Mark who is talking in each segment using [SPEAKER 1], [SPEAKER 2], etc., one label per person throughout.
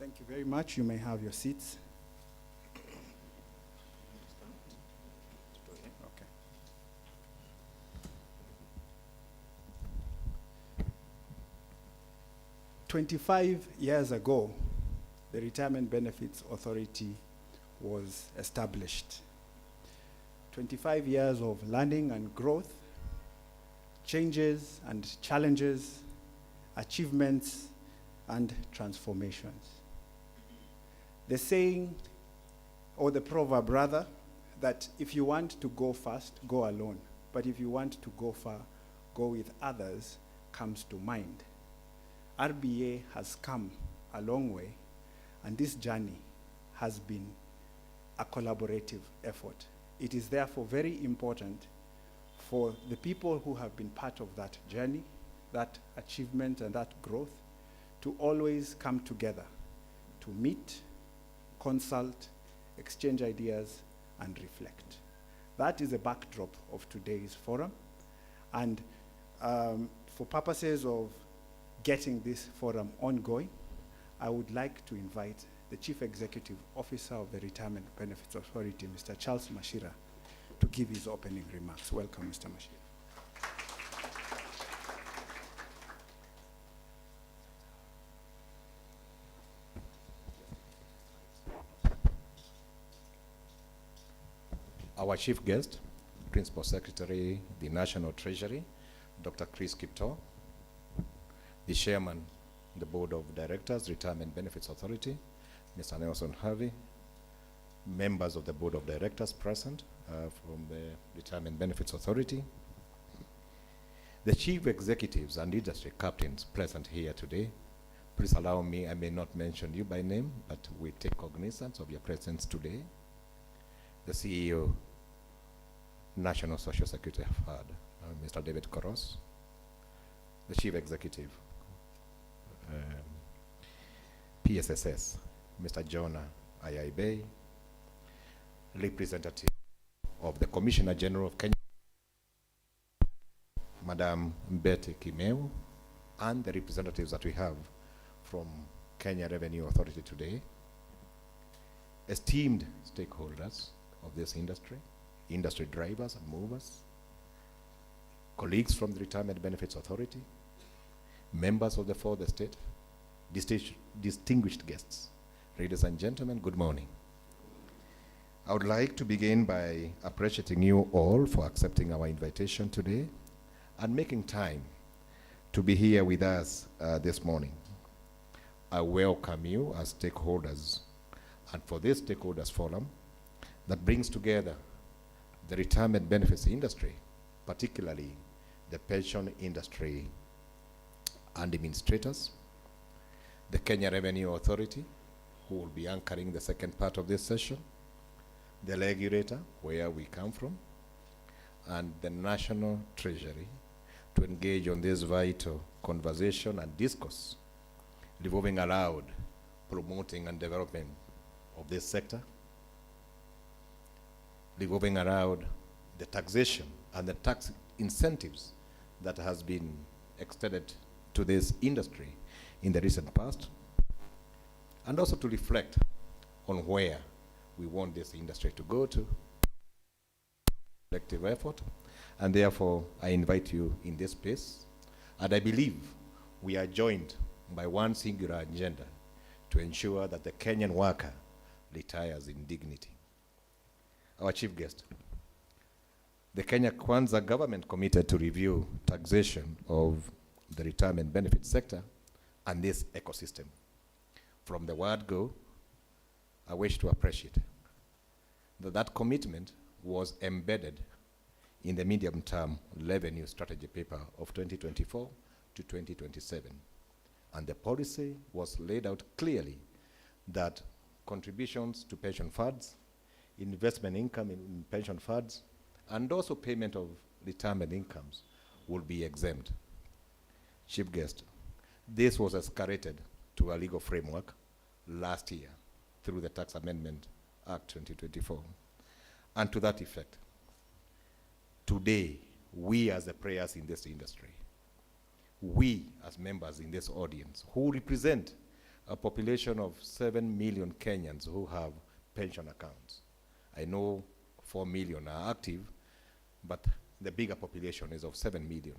[SPEAKER 1] Thank you very much. You may have your seats. Okay. 25 years ago, the Retirement Benefits Authority was established. 25 years of learning and growth, changes and challenges, achievements and transformations. The saying, or the proverb rather, that if you want to go fast, go alone. But if you want to go far, go with others, comes to mind. RBA has come a long way, and this journey has been a collaborative effort. It is therefore very important for the people who have been part of that journey, that achievement and that growth, to always come together to meet, consult, exchange ideas, and reflect. That is the backdrop of today's forum. And for purposes of getting this forum ongoing, I would like to invite the Chief Executive Officer of the Retirement Benefits Authority, Mr. Charles Mashira, to give his opening remarks. Welcome, Mr. Mashira.
[SPEAKER 2] Our chief guest, Principal Secretary, the National Treasury, Dr. Chris Kipto, the Chairman, the Board of Directors, Retirement Benefits Authority, Mr. Nelson Harvey, members of the Board of Directors present from the Retirement Benefits Authority, the chief executives and industry captains present here today. Please allow me, I may not mention you by name, but we take cognizance of your presence today. The CEO, National Social Security Fund, Mr. David Koros, the Chief Executive, PSSS, Mr. Jonah Ayaibe, representative of the Commissioner General of Kenya, Madam Betty Kimeu, and the representatives that we have from Kenya Revenue Authority today, esteemed stakeholders of this industry, industry drivers and movers, colleagues from the Retirement Benefits Authority, members of the fourth estate, distinguished guests, ladies and gentlemen, good morning. I would like to begin by appreciating you all for accepting our invitation today and making time to be here with us this morning. I welcome you as stakeholders, and for this stakeholders forum that brings together the retirement benefits industry, particularly the pension industry and administrators, the Kenya Revenue Authority, who will be anchoring the second part of this session, the regulator, where we come from, and the National Treasury, to engage on this vital conversation and discourse revolving around promoting and development of this sector, revolving around the taxation and the tax incentives that has been extended to this industry in the recent past, and also to reflect on where we want this industry to go to, collective effort. And therefore, I invite you in this space, and I believe we are joined by one singular agenda to ensure that the Kenyan worker retires in dignity. Our chief guest, the Kenya Kwanza government committed to review taxation of the retirement benefit sector and this ecosystem. From the word go, I wish to appreciate that that commitment was embedded in the medium-term revenue strategy paper of 2024 to 2027. And the policy was laid out clearly that contributions to pension funds, investment income in pension funds, and also payment of retirement incomes will be exempt. Chief guest, this was escalated to a legal framework last year through the Tax Amendment Act 2024. And to that effect, today, we as the players in this industry, we as members in this audience who represent a population of 7 million Kenyans who have pension accounts. I know 4 million are active, but the bigger population is of 7 million.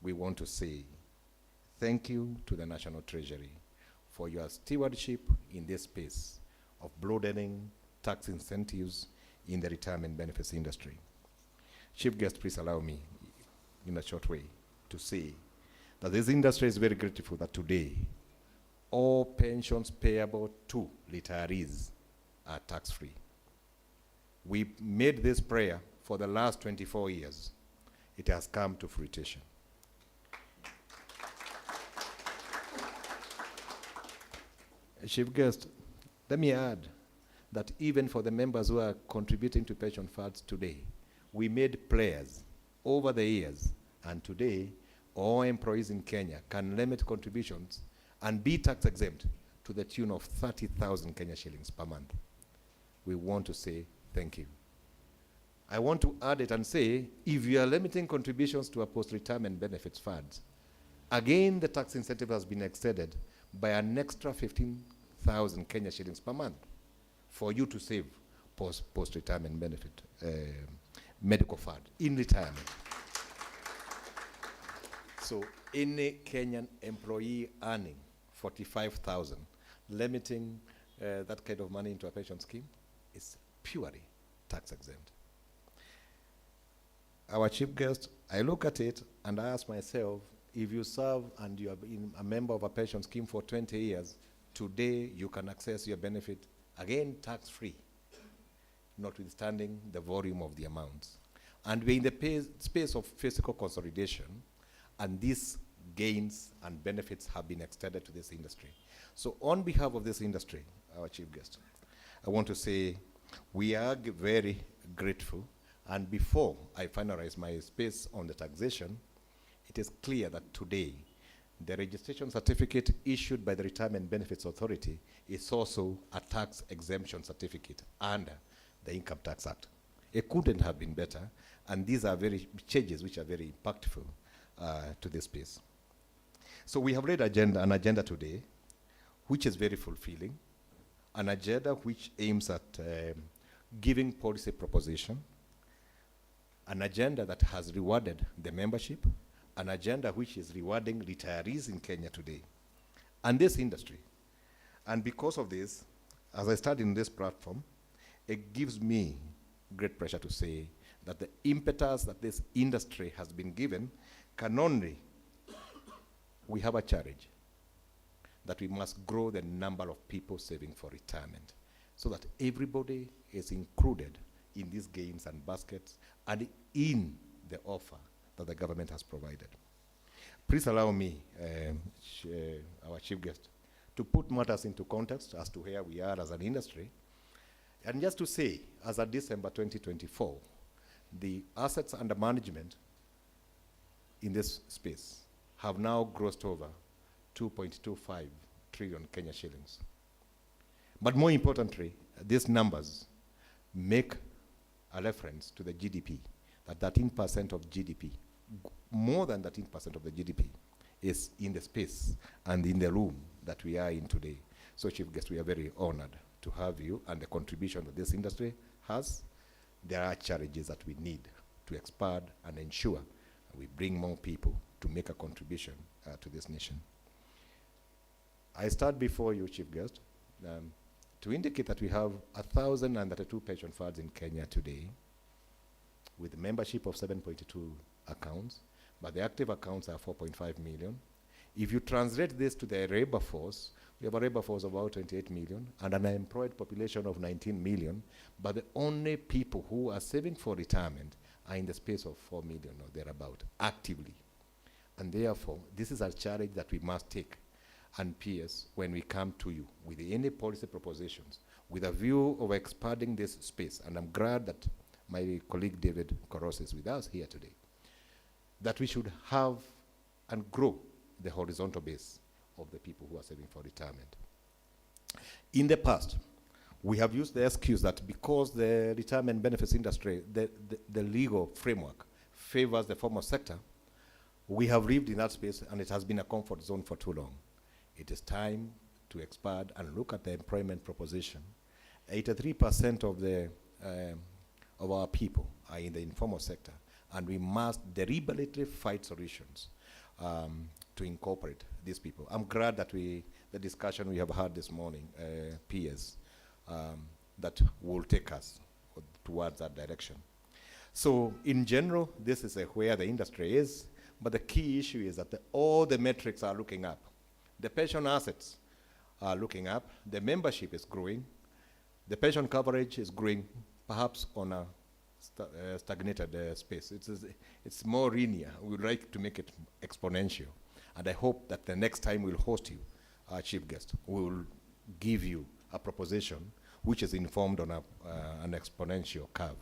[SPEAKER 2] We want to say thank you to the National Treasury for your stewardship in this space of broadening tax incentives in the retirement benefits industry. Chief guest, please allow me, in a short way, to say that this industry is very grateful that today all pensions payable to retirees are tax-free. We made this prayer for the last 24 years. It has come to fruition. Chief guest, let me add that even for the members who are contributing to pension funds today, we made prayers over the years, and today all employees in Kenya can limit contributions and be tax exempt to the tune of 30,000 Kenya shillings per month. We want to say thank you. I want to add it and say, if you are limiting contributions to a post-retirement benefits fund, again the tax incentive has been extended by an extra 15,000 Kenya shillings per month for you to save post-retirement benefit medical fund in retirement. So any Kenyan employee earning 45,000, limiting that kind of money into a pension scheme is purely tax exempt. Our chief guest, I look at it and I ask myself, if you serve and you have been a member of a pension scheme for 20 years, today you can access your benefit, again tax-free, notwithstanding the volume of the amounts. And we're in the space of fiscal consolidation, and these gains and benefits have been extended to this industry. So on behalf of this industry, our chief guest, I want to say we are very grateful. And before I finalize my space on the taxation, it is clear that today the registration certificate issued by the Retirement Benefits Authority is also a tax exemption certificate under the Income Tax Act. It couldn't have been better, and these are very changes which are very impactful to this space. So we have read an agenda today which is very fulfilling, an agenda which aims at giving policy proposition, an agenda that has rewarded the membership, an agenda which is rewarding retirees in Kenya today, and this industry. And because of this, as I stand in this platform, it gives me great pleasure to say that the impetus that this industry has been given can only, we have a challenge that we must grow the number of people saving for retirement so that everybody is included in these gains and baskets and in the offer that the government has provided. Please allow me, our chief guest, to put matters into context as to where we are as an industry. And just to say, as of December 2024, the assets under management in this space have now grossed over 2.25 trillion Kenya shillings. But more importantly, these numbers make a reference to the GDP, that 13% of GDP, more than 13% of the GDP is in the space and in the room that we are in today. So chief guest, we are very honored to have you and the contribution that this industry has. There are challenges that we need to expand and ensure we bring more people to make a contribution to this nation. I start before you, chief guest, to indicate that we have 1,032 pension funds in Kenya today with a membership of 7.2 accounts, but the active accounts are 4.5 million. If you translate this to the labor force, we have a labor force of about 28 million and an unemployed population of 19 million, but the only people who are saving for retirement are in the space of 4 million or thereabout, actively. And therefore, this is a challenge that we must take and pierce when we come to you with any policy propositions, with a view of expanding this space. And I'm glad that my colleague David Koros is with us here today, that we should have and grow the horizontal base of the people who are saving for retirement. In the past, we have used the excuse that because the retirement benefits industry, the legal framework favors the formal sector, we have lived in that space and it has been a comfort zone for too long. It is time to expand and look at the employment proposition. 83% of our people are in the informal sector, and we must deliberately find solutions to incorporate these people. I'm glad that the discussion we have had this morning, peers, that will take us towards that direction. So in general, this is where the industry is, but the key issue is that all the metrics are looking up. The pension assets are looking up, the membership is growing, the pension coverage is growing, perhaps on a stagnated space. It's more linear. We would like to make it exponential. And I hope that the next time we'll host you, our chief guest, we will give you a proposition which is informed on an exponential curve.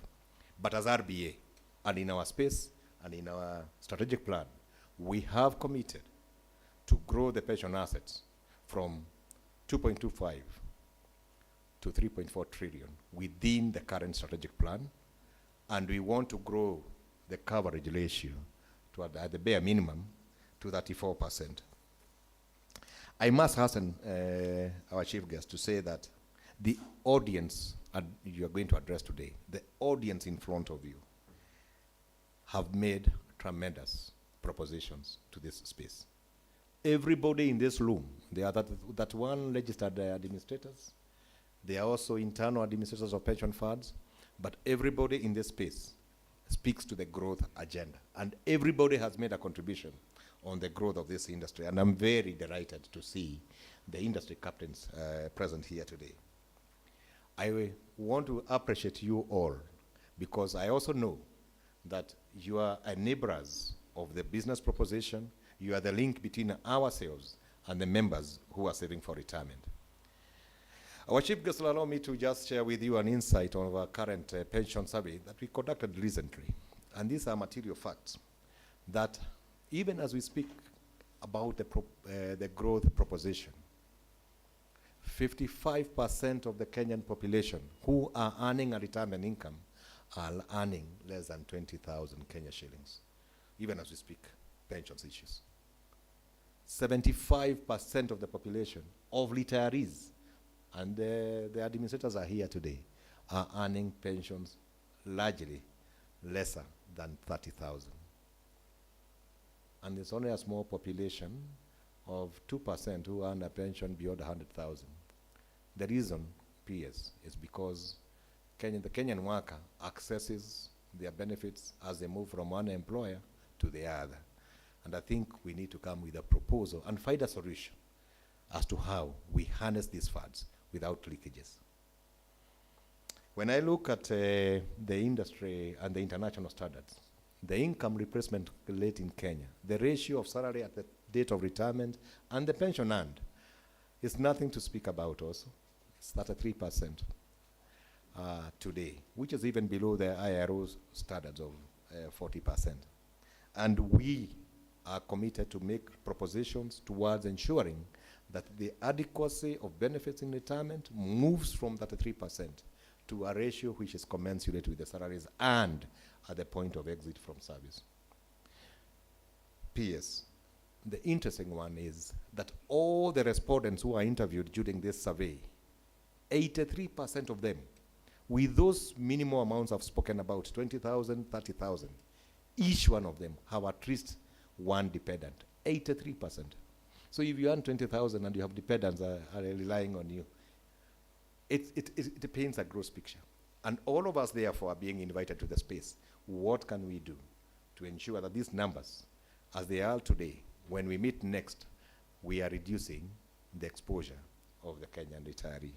[SPEAKER 2] But as RBA, and in our space, and in our strategic plan, we have committed to grow the pension assets from 2.25 to 3.4 trillion within the current strategic plan, and we want to grow the coverage ratio to, at the bare minimum, to 34%. I must hasten our chief guest to say that the audience you are going to address today, the audience in front of you, have made tremendous propositions to this space. Everybody in this room, they are that one registered administrators, they are also internal administrators of pension funds, but everybody in this space speaks to the growth agenda, and everybody has made a contribution on the growth of this industry, and I'm very delighted to see the industry captains present here today. I want to appreciate you all, because I also know that you are enablers of the business proposition. You are the link between ourselves and the members who are saving for retirement. Our chief guest will allow me to just share with you an insight on our current pension survey that we conducted recently. And these are material facts that even as we speak about the growth proposition, 55% of the Kenyan population who are earning a retirement income are earning less than 20,000 Kenya shillings, even as we speak, pensions issues. 75% of the population of retirees, and the administrators are here today, are earning pensions largely lesser than 30,000. And there's only a small population of 2% who earn a pension beyond 100,000. The reason, peers, is because the Kenyan worker accesses their benefits as they move from one employer to the other. And I think we need to come with a proposal and find a solution as to how we harness these funds without leakages. When I look at the industry and the international standards, the income replacement rate in Kenya, the ratio of salary at the date of retirement and the pension earned is nothing to speak about also. It's 33% today, which is even below the IRO's standards of 40%. And we are committed to make propositions towards ensuring that the adequacy of benefits in retirement moves from 33% to a ratio which is commensurate with the salaries and at the point of exit from service. P.S. The interesting one is that all the respondents who are interviewed during this survey, 83% of them, with those minimum amounts I've spoken about, 20,000, 30,000, each one of them have at least one dependent, 83%. So if you earn 20,000 and you have dependents are relying on you, it paints a gross picture. And all of us, therefore, are being invited to the space. What can we do to ensure that these numbers, as they are today, when we meet next, we are reducing the exposure of the Kenyan retiree?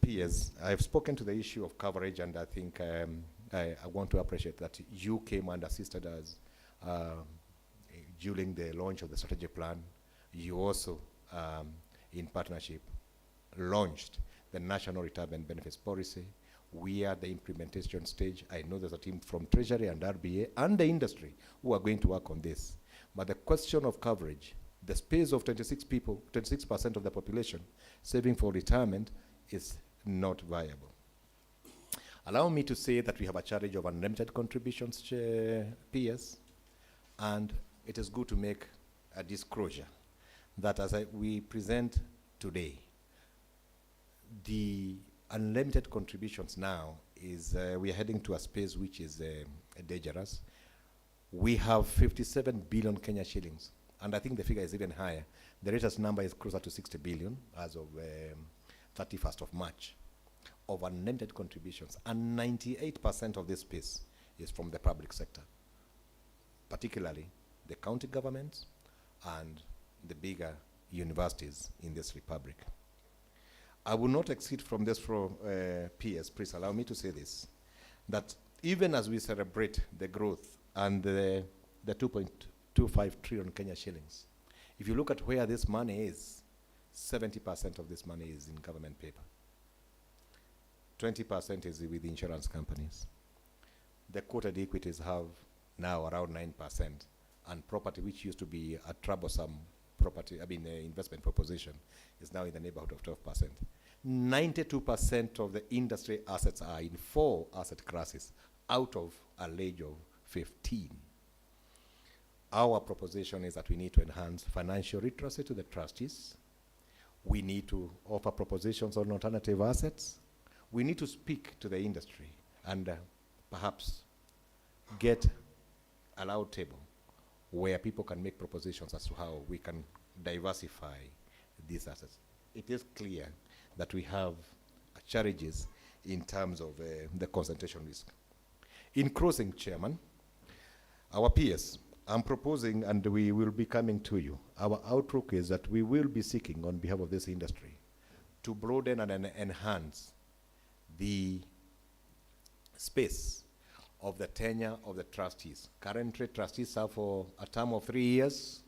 [SPEAKER 2] Peers, I've spoken to the issue of coverage, and I think I want to appreciate that you came and assisted us during the launch of the strategic plan. You also, in partnership, launched the National Retirement Benefits Policy. We are the implementation stage. I know there's a team from Treasury and RBA and the industry who are going to work on this. But the question of coverage, the space of 26% of the population saving for retirement is not viable. Allow me to say that we have a challenge of unlimited contributions, PS, and it is good to make a disclosure that we present today, the unlimited contributions now is we are heading to a space which is dangerous. We have 57 billion Kenya shillings, and I think the figure is even higher. The latest number is closer to 60 billion as of 31st of March of unlimited contributions, and 98% of this space is from the public sector, particularly the county governments and the bigger universities in this republic. I will not exceed from this for PS. Please allow me to say this, that even as we celebrate the growth and the 2.25 trillion Kenya shillings, if you look at where this money is, 70% of this money is in government paper. 20% is with insurance companies. The quoted equities have now around 9%, and property, which used to be a troublesome investment proposition, is now in the neighborhood of 12%. 92% of the industry assets are in 4 asset classes out of a range of 15. Our proposition is that we need to enhance financial literacy to the trustees. We need to offer propositions on alternative assets. We need to speak to the industry and perhaps get a round table where people can make propositions as to how we can diversify these assets. It is clear that we have challenges in terms of the concentration risk. In closing, Chairman, our peers, I'm proposing, and we will be coming to you, our outlook is that we will be seeking on behalf of this industry to broaden and enhance the space of the tenure of the trustees. Currently, trustees serve for a term of 3 years,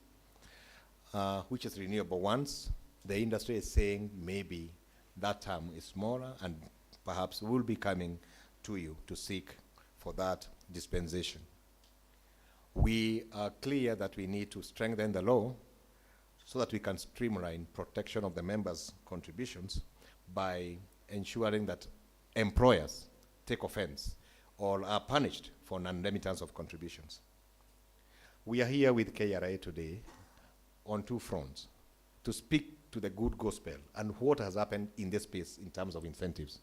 [SPEAKER 2] which is renewable once. The industry is saying maybe that term is smaller, and perhaps we'll be coming to you to seek for that dispensation. We are clear that we need to strengthen the law so that we can streamline protection of the members' contributions by ensuring that employers take offense or are punished for non-remittance of contributions. We are here with KRA today on 2 fronts to speak to the good gospel and what has happened in this space in terms of incentives.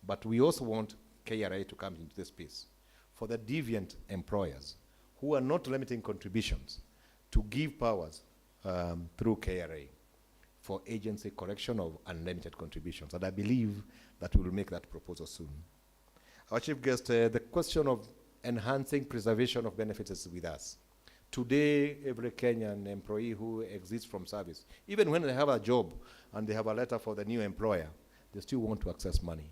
[SPEAKER 2] But we also want KRA to come into this space for the deviant employers who are not limiting contributions to give powers through KRA for agency collection of unlimited contributions. And I believe that we will make that proposal soon. Our chief guest, the question of enhancing preservation of benefits is with us. Today, every Kenyan employee who exists from service, even when they have a job and they have a letter for the new employer, they still want to access money.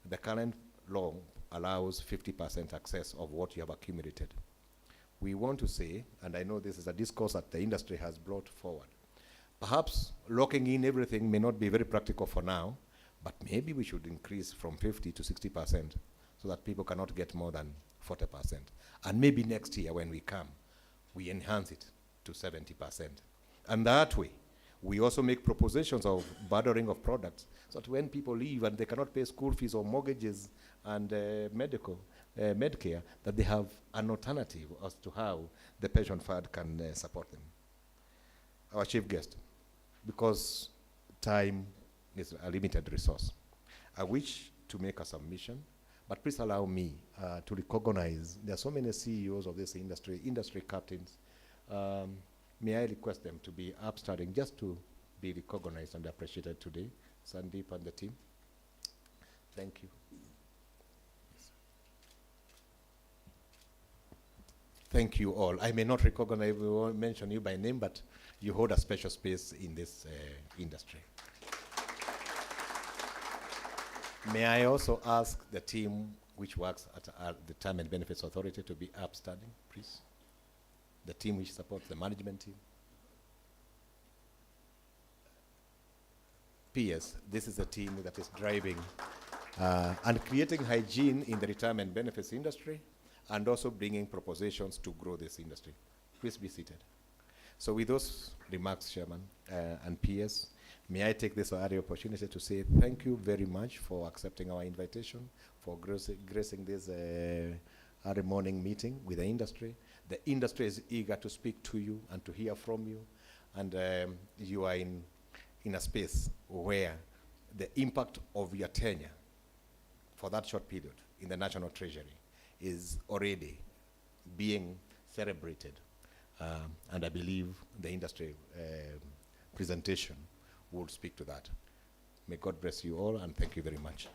[SPEAKER 2] The current law allows 50% access of what you have accumulated. We want to say, and I know this is a discourse that the industry has brought forward, perhaps locking in everything may not be very practical for now, but maybe we should increase from 50 to 60% so that people cannot get more than 40%. And maybe next year when we come, we enhance it to 70%. And that way, we also make propositions of bartering of products so that when people leave and they cannot pay school fees or mortgages and Medicare, that they have an alternative as to how the pension fund can support them. Our chief guest, because time is a limited resource, I wish to make a submission, but please allow me to recognize there are so many CEOs of this industry, industry captains. May I request them to be upstanding just to be recognized and appreciated today, Sandeep and the team. Thank you. Thank you all. I may not recognize, we won't mention you by name, but you hold a special space in this industry. May I also ask the team which works at the Time and Benefits Authority to be upstanding, please? The team which supports the management team. PS, this is a team that is driving and creating hygiene in the retirement benefits industry, and also bringing propositions to grow this industry. Please be seated. So with those remarks, Chairman and PS, may I take this early opportunity to say thank you very much for accepting our invitation, for gracing this early morning meeting with the industry. The industry is eager to speak to you and to hear from you. and you are in a space where the impact of your tenure for that short period in the National Treasury is already being celebrated. And I believe the industry presentation will speak to that. May God bless you all, and thank you very much.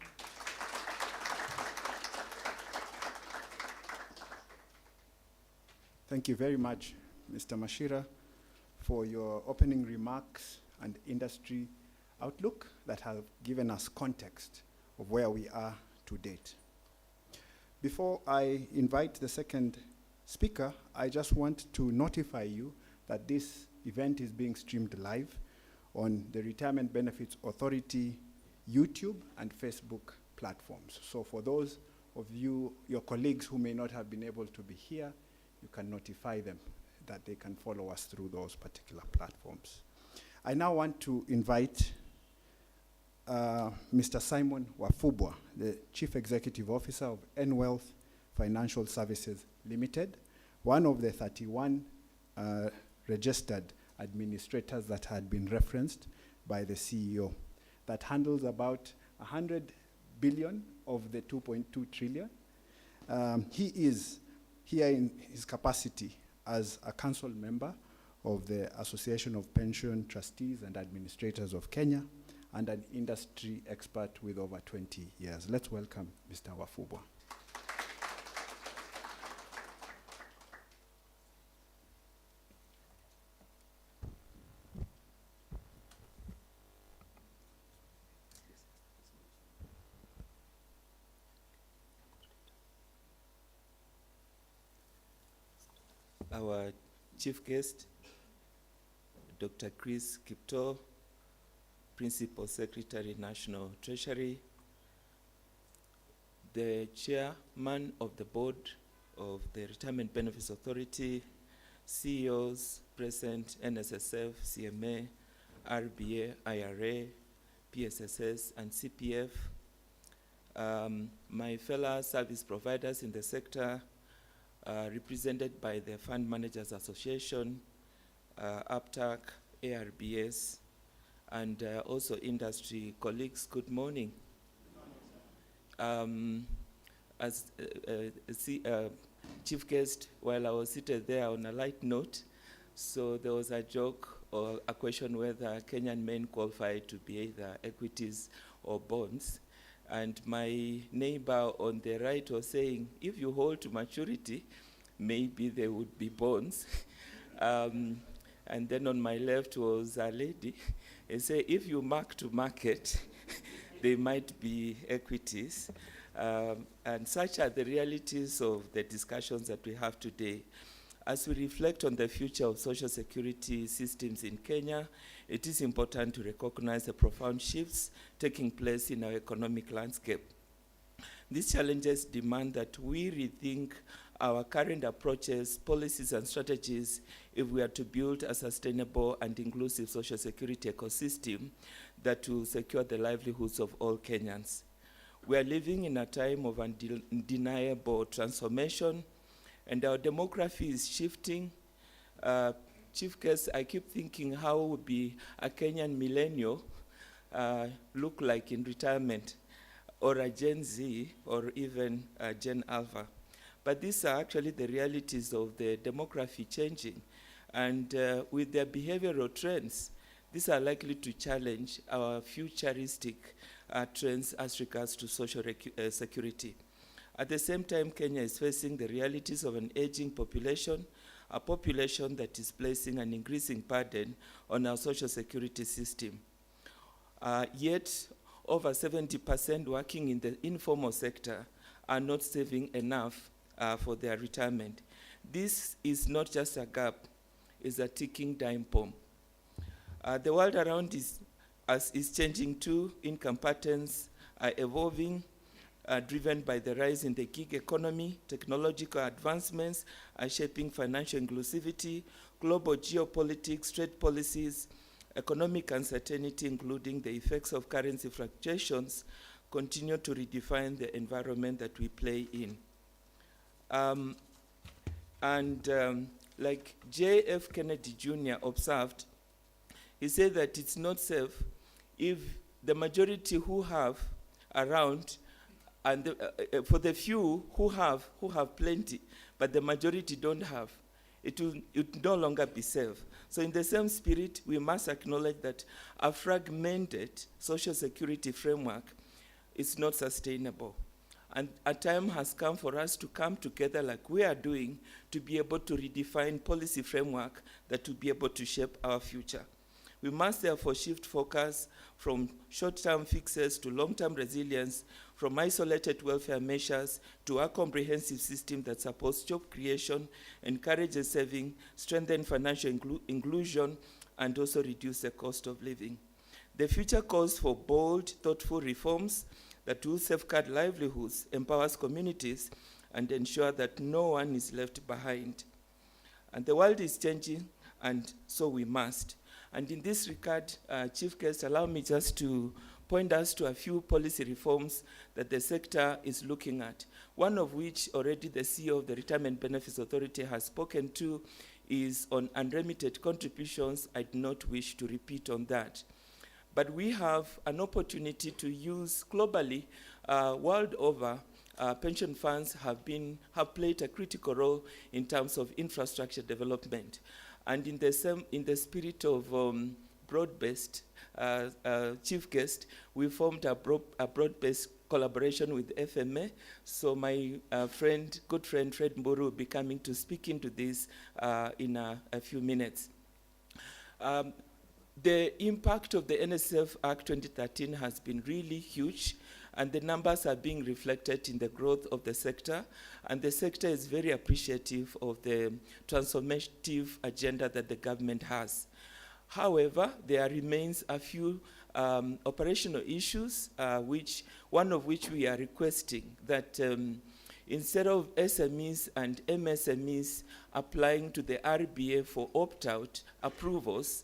[SPEAKER 1] Thank you very much, Mr. Mashira, for your opening remarks and industry outlook that have given us context of where we are to date. Before I invite the second speaker, I just want to notify you that this event is being streamed live on the Retirement Benefits Authority YouTube and Facebook platforms. So for those of you, your colleagues who may not have been able to be here, you can notify them that they can follow us through those particular platforms. I now want to invite Mr. Simon Wafubwa, the Chief Executive Officer of N-Wealth Financial Services Limited, one of the 31 registered administrators that had been referenced by the CEO, that handles about 100 billion of the 2.2 trillion. He is here in his capacity as a council member of the Association of Pension Trustees and Administrators of Kenya, and an industry expert with over 20 years. Let's welcome Mr. Wafubwa.
[SPEAKER 3] Our chief guest, Dr. Chris Kipto, Principal Secretary, National Treasury, the chairman of the board of the Retirement Benefits Authority, CEOs present, NSSF, CMA, RBA, IRA, PSSS, and CPF, my fellow service providers in the sector, represented by the Fund Managers Association, APTAC, ARBS, and also industry colleagues. Good morning. As chief guest, while I was seated there on a light note, so there was a joke or a question whether Kenyan men qualify to be either equities or bonds. And my neighbor on the right was saying, if you hold to maturity, maybe they would be bonds. And then on my left was a lady. They say, if you mark to market, they might be equities. And such are the realities of the discussions that we have today. As we reflect on the future of social security systems in Kenya, it is important to recognize the profound shifts taking place in our economic landscape. These challenges demand that we rethink our current approaches, policies, and strategies if we are to build a sustainable and inclusive social security ecosystem that will secure the livelihoods of all Kenyans. We are living in a time of undeniable transformation, and our demography is shifting. Chief guest, I keep thinking how would be a Kenyan millennial look like in retirement, or a Gen Z, or even a Gen Alpha. But these are actually the realities of the demography changing. And with their behavioral trends, these are likely to challenge our futuristic trends as regards to social security. At the same time, Kenya is facing the realities of an aging population, a population that is placing an increasing burden on our social security system. Yet, over 70% working in the informal sector are not saving enough for their retirement. This is not just a gap, it's a ticking time bomb. The world around us is changing too. Income patterns are evolving, driven by the rise in the gig economy. Technological advancements are shaping financial inclusivity, global geopolitics, trade policies, economic uncertainty, including the effects of currency fluctuations, continue to redefine the environment that we play in. Like J.F. Kennedy Jr. observed, He said that it's not safe if the majority who have around, and for the few who have plenty, but the majority don't have, it will no longer be safe. So in the same spirit, we must acknowledge that a fragmented social security framework is not sustainable. And a time has come for us to come together like we are doing to be able to redefine policy framework that will be able to shape our future. We must therefore shift focus from short-term fixes to long-term resilience, from isolated welfare measures to a comprehensive system that supports job creation, encourages saving, strengthens financial inclusion, and also reduce the cost of living. The future calls for bold, thoughtful reforms that will safeguard livelihoods, empowers communities, and ensure that no one is left behind. And the world is changing, and so we must. And in this regard, Chief Guest, allow me just to point us to a few policy reforms that the sector is looking at. One of which already the CEO of the Retirement Benefits Authority has spoken to is on unremitted contributions. I do not wish to repeat on that. But we have an opportunity to use globally, world over, pension funds have played a critical role in terms of infrastructure development. And in the spirit of broad-based, Chief Guest, we formed a broad-based collaboration with FMA. So my good friend Fred Mburu will be coming to speak into this in a few minutes. The impact of the NSF Act 2013 has been really huge, and the numbers are being reflected in the growth of the sector, and the sector is very appreciative of the transformative agenda that the government has. However, there remains a few operational issues, one of which we are requesting that instead of SMEs and MSMEs applying to the RBA for opt-out approvals,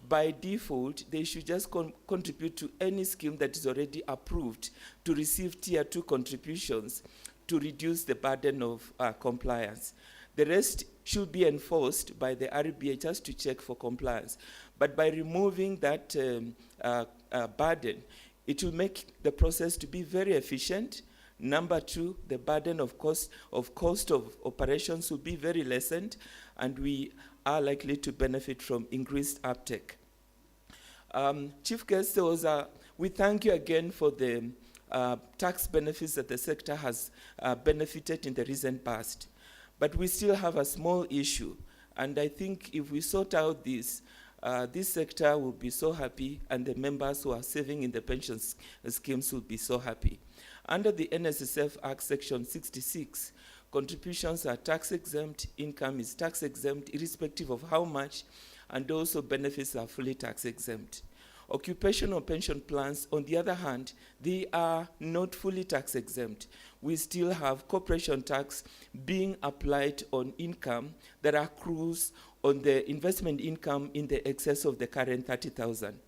[SPEAKER 3] by default, they should just contribute to any scheme that is already approved to receive Tier 2 contributions to reduce the burden of compliance. The rest should be enforced by the RBA just to check for compliance. But by removing that burden, it will make the process to be very efficient. Number two, the burden of cost of operations will be very lessened, and we are likely to benefit from increased uptake. Chief Guest, we thank you again for the tax benefits that the sector has benefited in the recent past. But we still have a small issue, and I think if we sort out this sector will be so happy, and the members who are saving in the pension schemes will be so happy. Under the NSSF Act Section 66, contributions are tax exempt, income is tax exempt, irrespective of how much, and also benefits are fully tax exempt. Occupational pension plans, on the other hand, they are not fully tax exempt. We still have corporation tax being applied on income that accrues on the investment income in the excess of the current 30,000.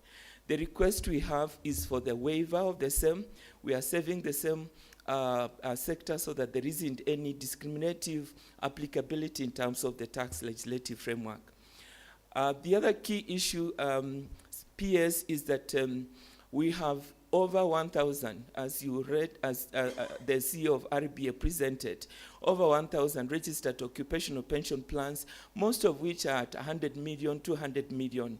[SPEAKER 3] The request we have is for the waiver of the same. We are saving the same sector so that there isn't any discriminative applicability in terms of the tax legislative framework. The other key issue, PS, is that we have over 1,000, as you read, as the CEO of RBA presented, over 1,000 registered occupational pension plans, most of which are at 100 million, 200 million.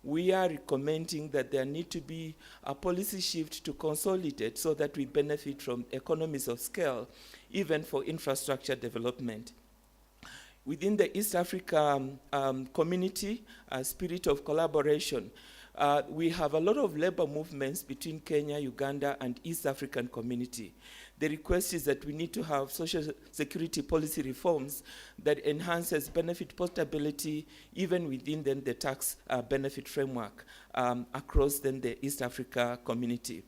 [SPEAKER 3] We are recommending that there need to be a policy shift to consolidate so that we benefit from economies of scale, even for infrastructure development. Within the East Africa community, spirit of collaboration, we have a lot of labor movements between Kenya, Uganda, and East African community. The request is that we need to have social security policy reforms that enhances benefit portability even within the tax benefit framework across the East Africa community.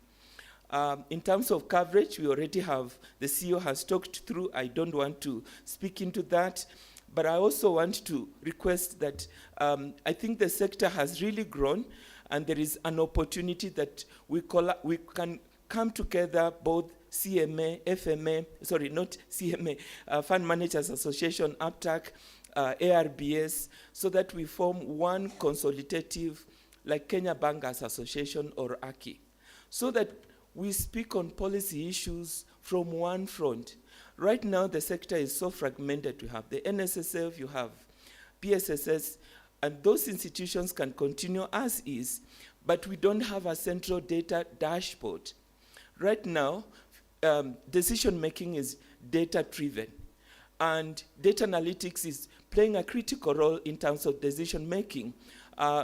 [SPEAKER 3] In terms of coverage, we already have, the CEO has talked through, I don't want to speak into that, but I also want to request that I think the sector has really grown, and there is an opportunity that we can come together, both CMA, FMA, sorry, not CMA, Fund Managers Association, APTAC, ARBS, so that we form one consultative like Kenya Bankers Association or AKI, so that we speak on policy issues from one front. Right now, the sector is so fragmented. You have the NSSF, you have PSSS, and those institutions can continue as is, but we don't have a central data dashboard. Right now, decision-making is data-driven, and data analytics is playing a critical role in terms of decision-making,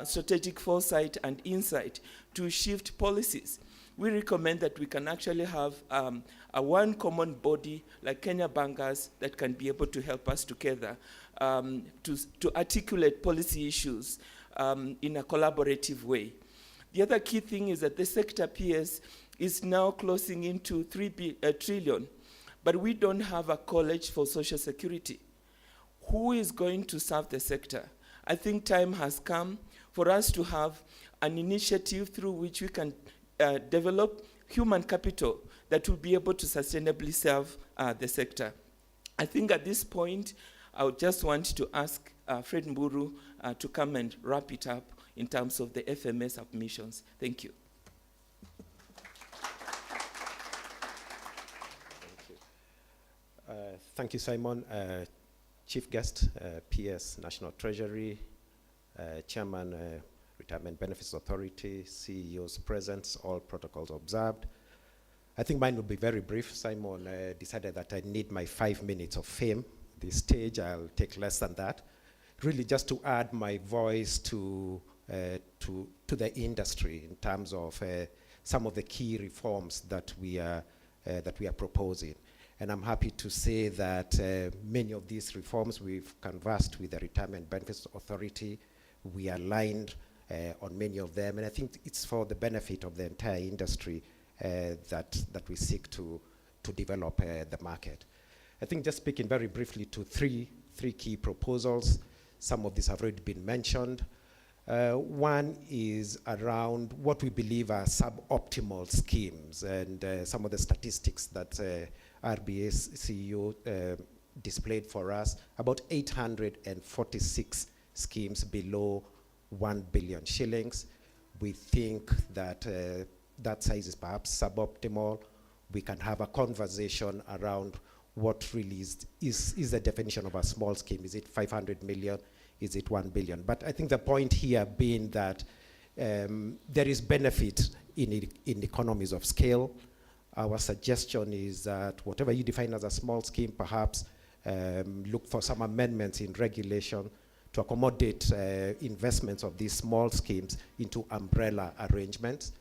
[SPEAKER 3] strategic foresight and insight to shift policies. We recommend that we can actually have a one common body like Kenya Bankers that can be able to help us together to articulate policy issues in a collaborative way. The other key thing is that the sector PS is now closing into 3 trillion, but we don't have a college for social security. Who is going to serve the sector? I think time has come for us to have an initiative through which we can develop human capital that will be able to sustainably serve the sector. I think at this point, I would just want to ask Fred Mburu to come and wrap it up in terms of the FMA submissions. Thank you.
[SPEAKER 4] Thank you, Simon. Chief guest, PS National Treasury, Chairman, Retirement Benefits Authority, CEOs present, all protocols observed. I think mine will be very brief. Simon decided that I need my 5 minutes of fame. This stage, I'll take less than that. Really just to add my voice to the industry in terms of some of the key reforms that we are proposing. And I'm happy to say that many of these reforms we've conversed with the Retirement Benefits Authority. We aligned on many of them, and I think it's for the benefit of the entire industry that we seek to develop the market. I think just speaking very briefly to three key proposals. Some of these have already been mentioned. One is around what we believe are suboptimal schemes, and some of the statistics that RBA's CEO displayed for us, about 846 schemes below 1 billion shillings. We think that that size is perhaps suboptimal. We can have a conversation around what really is the definition of a small scheme. Is it 500 million? Is it 1 billion? But I think the point here being that there is benefit in economies of scale. Our suggestion is that whatever you define as a small scheme, perhaps look for some amendments in regulation to accommodate investments of these small schemes into umbrella arrangements.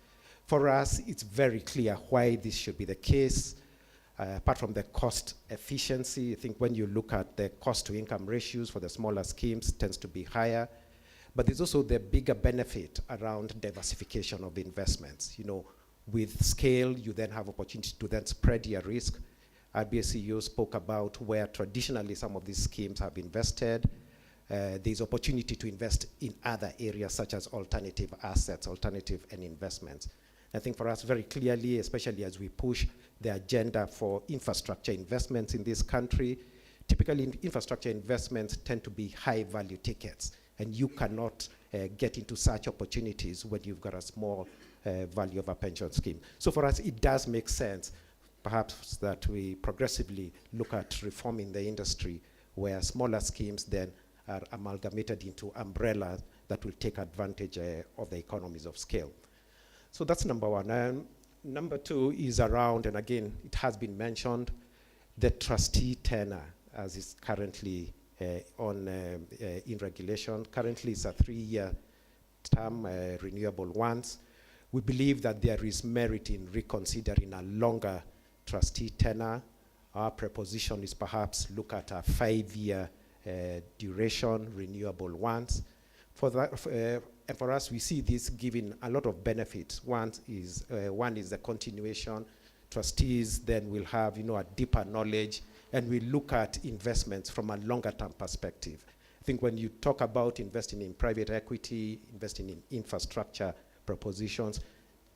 [SPEAKER 4] For us, it's very clear why this should be the case. Apart from the cost efficiency, I think when you look at the cost to income ratios for the smaller schemes, it tends to be higher. But there's also the bigger benefit around diversification of investments. You know, with scale, you then have opportunity to then spread your risk. RBA CEO spoke about where traditionally some of these schemes have invested. There's opportunity to invest in other areas such as alternative assets, alternative and investments. I think for us very clearly, especially as we push the agenda for infrastructure investments in this country, typically infrastructure investments tend to be high value tickets, and you cannot get into such opportunities when you've got a small value of a pension scheme. So for us, it does make sense, perhaps, that we progressively look at reforming the industry where smaller schemes then are amalgamated into umbrellas that will take advantage of the economies of scale. So that's number one. Number two is around, and again, it has been mentioned, the trustee tenure as is currently in regulation. Currently, it's a 3-year term, renewable once. We believe that there is merit in reconsidering a longer trustee tenure. Our proposition is perhaps look at a 5-year duration, renewable once. For that, and for us, we see this giving a lot of benefits. One is the continuation. Trustees then will have, a deeper knowledge, and we look at investments from a longer-term perspective. I think when you talk about investing in private equity, investing in infrastructure propositions,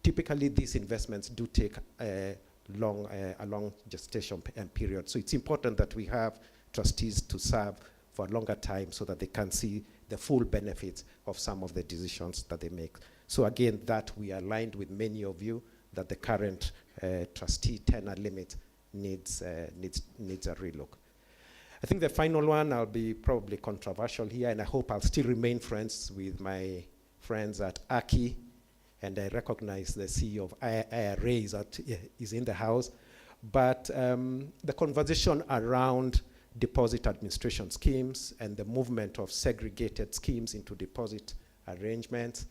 [SPEAKER 4] typically these investments do take a long gestation period. So it's important that we have trustees to serve for a longer time so that they can see the full benefits of some of the decisions that they make. So again, that we aligned with many of you that the current trustee tenure limit needs a relook. I think the final one, I'll be probably controversial here, and I hope I'll still remain friends with my friends at ACI, and I recognize the CEO of IRA is in the house. But the conversation around deposit administration schemes and the movement of segregated schemes into deposit arrangements,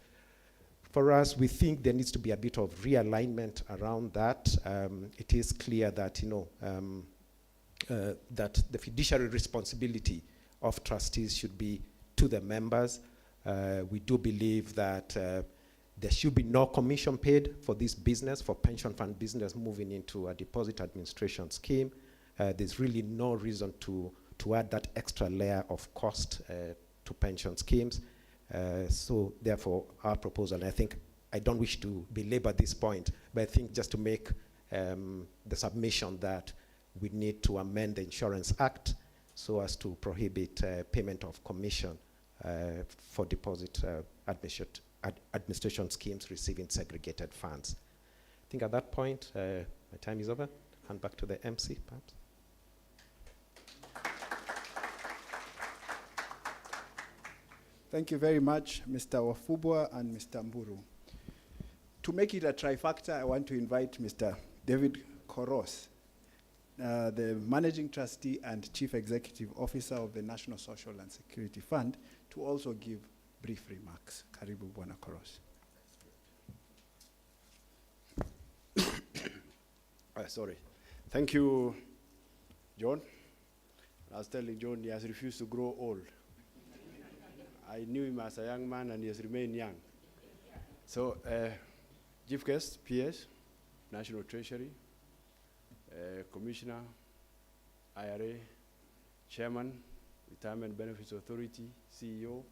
[SPEAKER 4] for us, we think there needs to be a bit of realignment around that. It is clear that, that the fiduciary responsibility of trustees should be to the members. We do believe that there should be no commission paid for this business, for pension fund business moving into a deposit administration scheme. There's really no reason to add that extra layer of cost to pension schemes. So therefore, our proposal, and I think I don't wish to belabor this point, but I think just to make the submission that we need to amend the Insurance Act so as to prohibit payment of commission for deposit administration schemes receiving segregated funds. I think at that point, my time is over. Hand back to the MC, perhaps.
[SPEAKER 1] Thank you very much, Mr. Wafubwa and Mr. Mburu. To make it a trifecta, I want to invite Mr. David Koros, the Managing Trustee and Chief Executive Officer of the National Social and Security Fund, to also give brief remarks. Karibu, Bwana Koros.
[SPEAKER 5] Sorry. Thank you, John. I was telling John he has refused to grow old. I knew him as a young man and he has remained young. So, Chief Guest, PS, National Treasury, Commissioner, IRA, Chairman, Retirement Benefits Authority, CEO,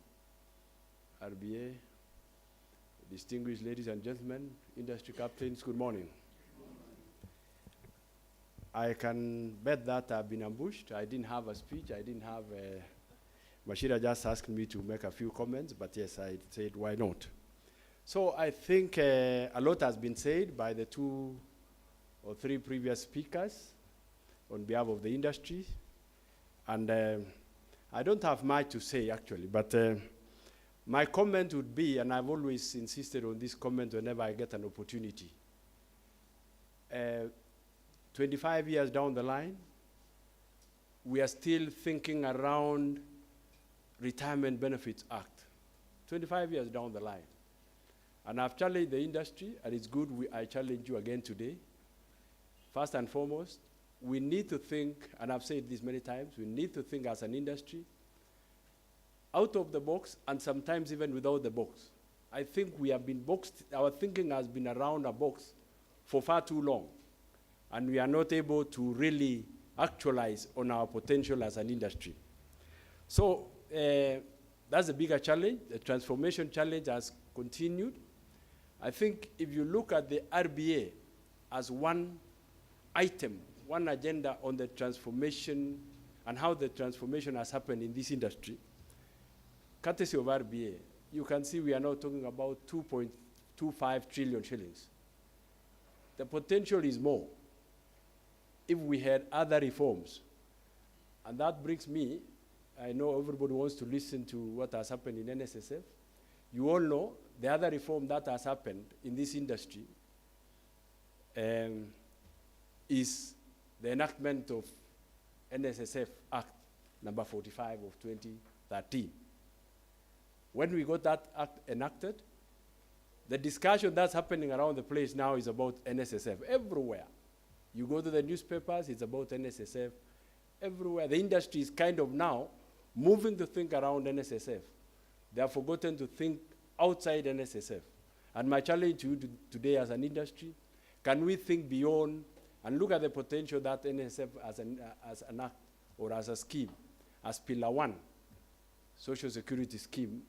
[SPEAKER 5] RBA, distinguished ladies and gentlemen, industry captains, good morning. I can bet that I've been ambushed. I didn't have a speech. I didn't have Mashira just asked me to make a few comments, but yes, I said, why not? So I think a lot has been said by the 2 or 3 previous speakers on behalf of the industry. And I don't have much to say, actually, but my comment would be, and I've always insisted on this comment whenever I get an opportunity, 25 years down the line, we are still thinking around Retirement Benefits Act, 25 years down the line. And I've challenged the industry, and it's good I challenge you again today. First and foremost, we need to think, and I've said this many times, we need to think as an industry out of the box, and sometimes even without the box. I think we have been boxed, our thinking has been around a box for far too long, and we are not able to really actualize on our potential as an industry. So that's a bigger challenge. The transformation challenge has continued. I think if you look at the RBA as one item, one agenda on the transformation and how the transformation has happened in this industry, courtesy of RBA, you can see we are now talking about 2.25 trillion shillings. The potential is more if we had other reforms. And that brings me, I know everybody wants to listen to what has happened in NSSF. You all know the other reform that has happened in this industry is the enactment of NSSF Act number 45 of 2013. When we got that act enacted, the discussion that's happening around the place now is about NSSF everywhere. You go to the newspapers, it's about NSSF everywhere. The industry is kind of now moving to think around NSSF. They have forgotten to think outside NSSF. And my challenge to you today as an industry, can we think beyond and look at the potential that NSSF as an act or as a scheme, as Pillar 1, Social Security scheme,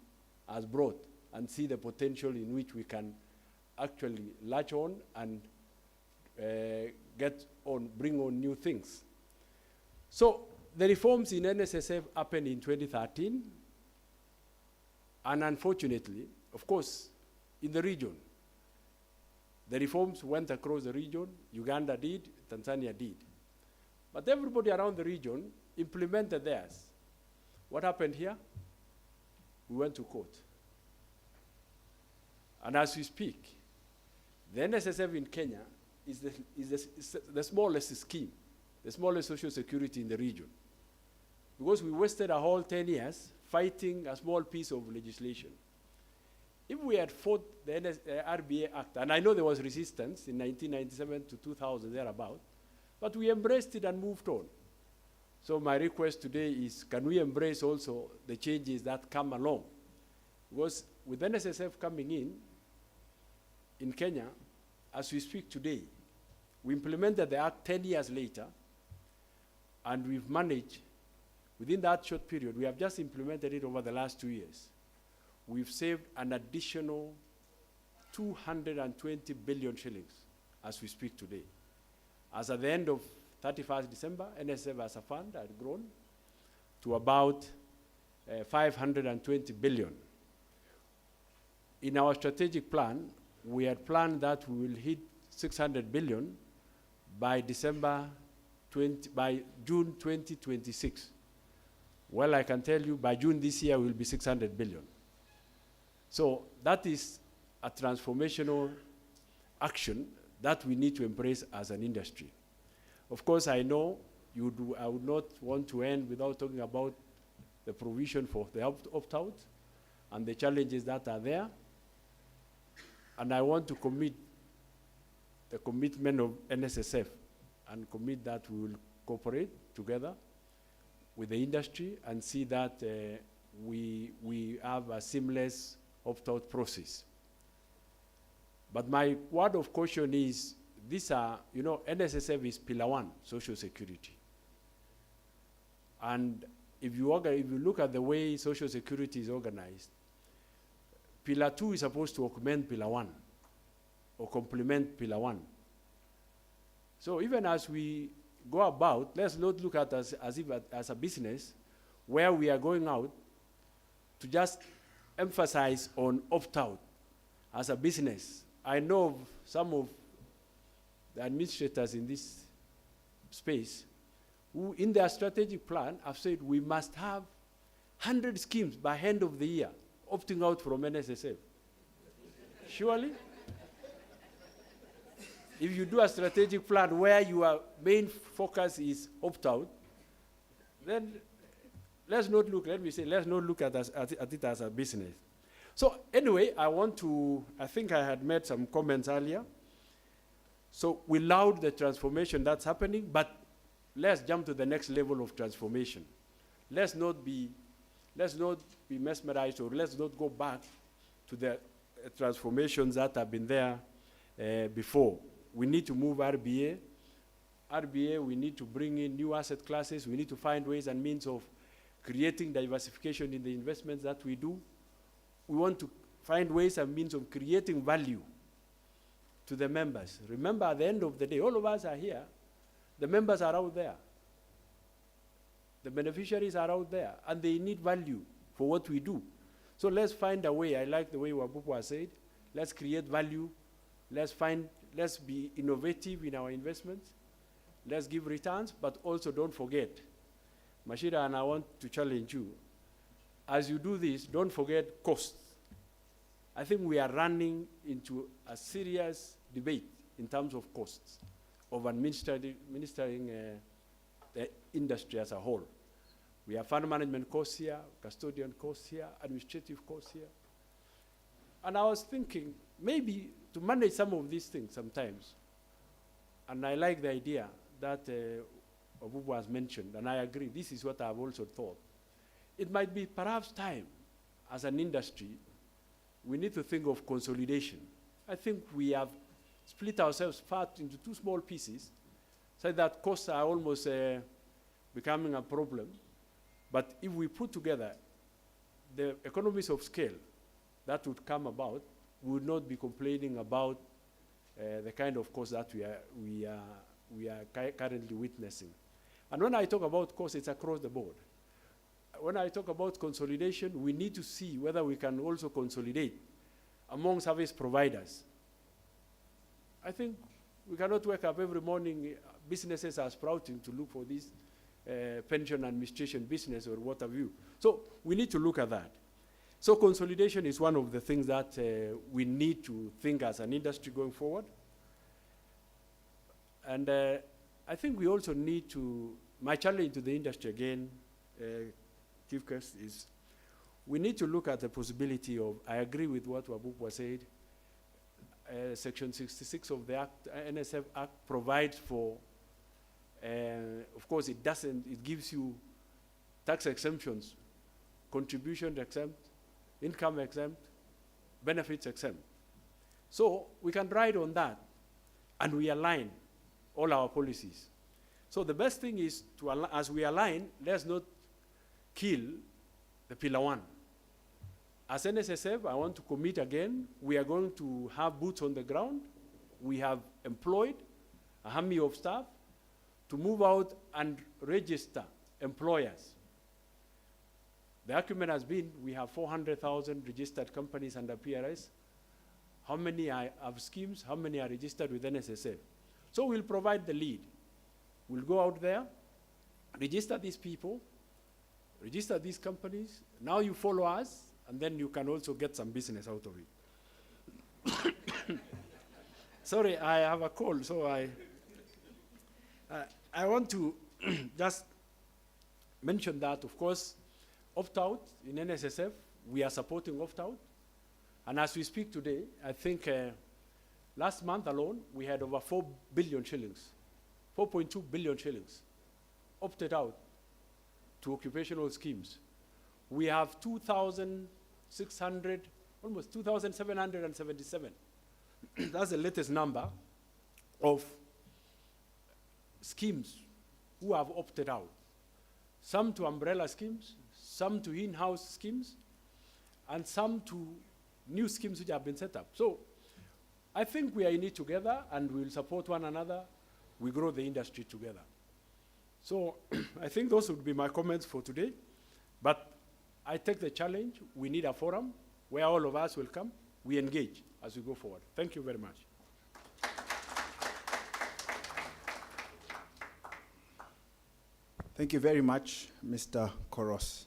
[SPEAKER 5] has brought, and see the potential in which we can actually latch on and bring on new things. So the reforms in NSSF happened in 2013, and unfortunately, of course, in the region. The reforms went across the region. Uganda did, Tanzania did. But everybody around the region implemented theirs. What happened here? We went to court. And as we speak, the NSSF in Kenya is the smallest scheme, the smallest social security in the region. Because we wasted a whole 10 years fighting a small piece of legislation. If we had fought the RBA Act, and I know there was resistance in 1997 to 2000, thereabout, but we embraced it and moved on. So my request today is, can we embrace also the changes that come along? Because with NSSF coming in Kenya, as we speak today, we implemented the Act 10 years later, and we've managed, within that short period, we have just implemented it over the last 2 years. We've saved an additional 220 billion shillings as we speak today. As at the end of 31st December, NSF as a fund had grown to about 520 billion. In our strategic plan, we had planned that we will hit 600 billion by June 2026. Well, I can tell you by June this year, we'll be 600 billion. So that is a transformational action that we need to embrace as an industry. Of course, I know I would not want to end without talking about the provision for the opt-out and the challenges that are there. And I want to commit the commitment of NSSF and commit that we will cooperate together with the industry and see that we have a seamless opt-out process. But my word of caution is, these are, NSSF is pillar 1, social security. And if you look at the way social security is organized, pillar 2 is supposed to augment pillar 1 or complement pillar 1. So even as we go about, let's not look at us as a business where we are going out to just emphasize on opt-out as a business. I know of some of the administrators in this space who, in their strategic plan, have said we must have 100 schemes by end of the year opting out from NSSF. Surely, if you do a strategic plan where your main focus is opt-out, then let's not look at it as a business. So anyway, I think I had made some comments earlier. So we laud the transformation that's happening, but let's jump to the next level of transformation. Let's not be mesmerized, or let's not go back to the transformations that have been there before. We need to move RBA. We need to bring in new asset classes. We need to find ways and means of creating diversification in the investments that we do. We want to find ways and means of creating value to the members. Remember, at the end of the day, all of us are here. The members are out there. The beneficiaries are out there, and they need value for what we do. So let's find a way. I like the way Wabupu said. Let's create value. Let's be innovative in our investments. Let's give returns, but also don't forget, Mashira, and I want to challenge you, as you do this, don't forget costs. I think we are running into a serious debate in terms of costs of administering the industry as a whole. We have fund management costs here, custodian costs here, administrative costs here. And I was thinking, maybe to manage some of these things sometimes, and I like the idea that Obubu has mentioned, and I agree, this is what I've also thought. It might be perhaps time, as an industry, we need to think of consolidation. I think we have split ourselves fat into two small pieces, so that costs are almost becoming a problem. But if we put together the economies of scale that would come about, we would not be complaining about the kind of costs that we are currently witnessing. And when I talk about costs, it's across the board. When I talk about consolidation, we need to see whether we can also consolidate among service providers. I think we cannot wake up every morning, businesses are sprouting to look for this pension administration business or what have you. So we need to look at that. So consolidation is one of the things that we need to think as an industry going forward. And I think we also need to, my challenge to the industry again, Chief Guest, is we need to look at the possibility of, I agree with what Wabukwa said, Section 66 of the Act, NSF Act provides for, of course it doesn't, it gives you tax exemptions, contribution exempt, income exempt, benefits exempt. So we can ride on that and we align all our policies. So the best thing is to, as we align, let's not kill the pillar one. As NSSF, I want to commit again, we are going to have boots on the ground. We have employed a army of staff to move out and register employers. The argument has been, we have 400,000 registered companies under PRS. How many have schemes? How many are registered with NSSF? So we'll provide the lead. We'll go out there, register these people, register these companies. Now you follow us, and then you can also get some business out of it. Sorry, I have a cold, so I want to just mention that, of course, opt-out in NSSF, we are supporting opt-out. And as we speak today, I think last month alone, we had over 4 billion shillings, 4.2 billion shillings opted out to occupational schemes. We have 2,600, almost 2,777. That's the latest number of schemes who have opted out. Some to umbrella schemes, some to in-house schemes, and some to new schemes which have been set up. So I think we are in it together and we'll support one another. We grow the industry together. So I think those would be my comments for today. But I take the challenge. We need a forum where all of us will come. We engage as we go forward. Thank you very much.
[SPEAKER 1] Thank you very much, Mr. Koros.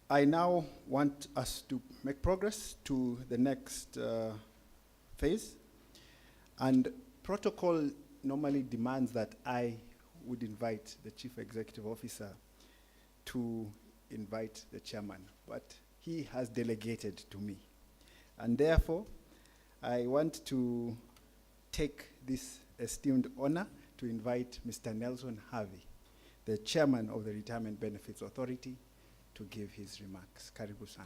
[SPEAKER 1] I now want us to make progress to the next phase. And protocol normally demands that I would invite the Chief Executive Officer to invite the chairman, but he has delegated to me. And therefore, I want to take this esteemed honor to invite Mr. Nelson Harvey, the chairman of the Retirement Benefits Authority, to give his remarks. Karibu-san.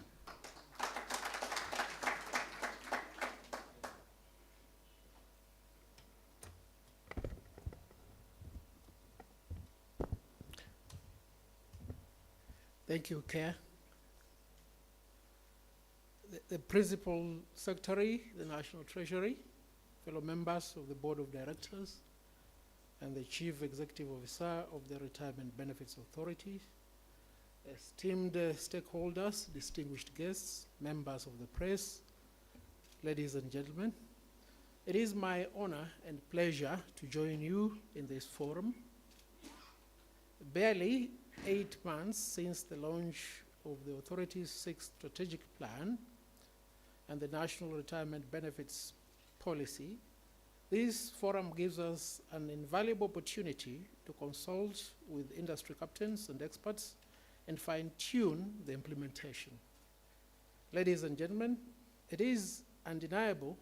[SPEAKER 6] Thank you, Chair. The Principal Secretary, the National Treasury, fellow members of the Board of Directors, and the Chief Executive Officer of the Retirement Benefits Authority, esteemed stakeholders, distinguished guests, members of the press, ladies and gentlemen, it is my honor and pleasure to join you in this forum. Barely 8 months since the launch of the authority's 6th strategic plan and the National Retirement Benefits Policy, this forum gives us an invaluable opportunity to consult with industry captains and experts and fine-tune the implementation. Ladies and gentlemen, it is undeniable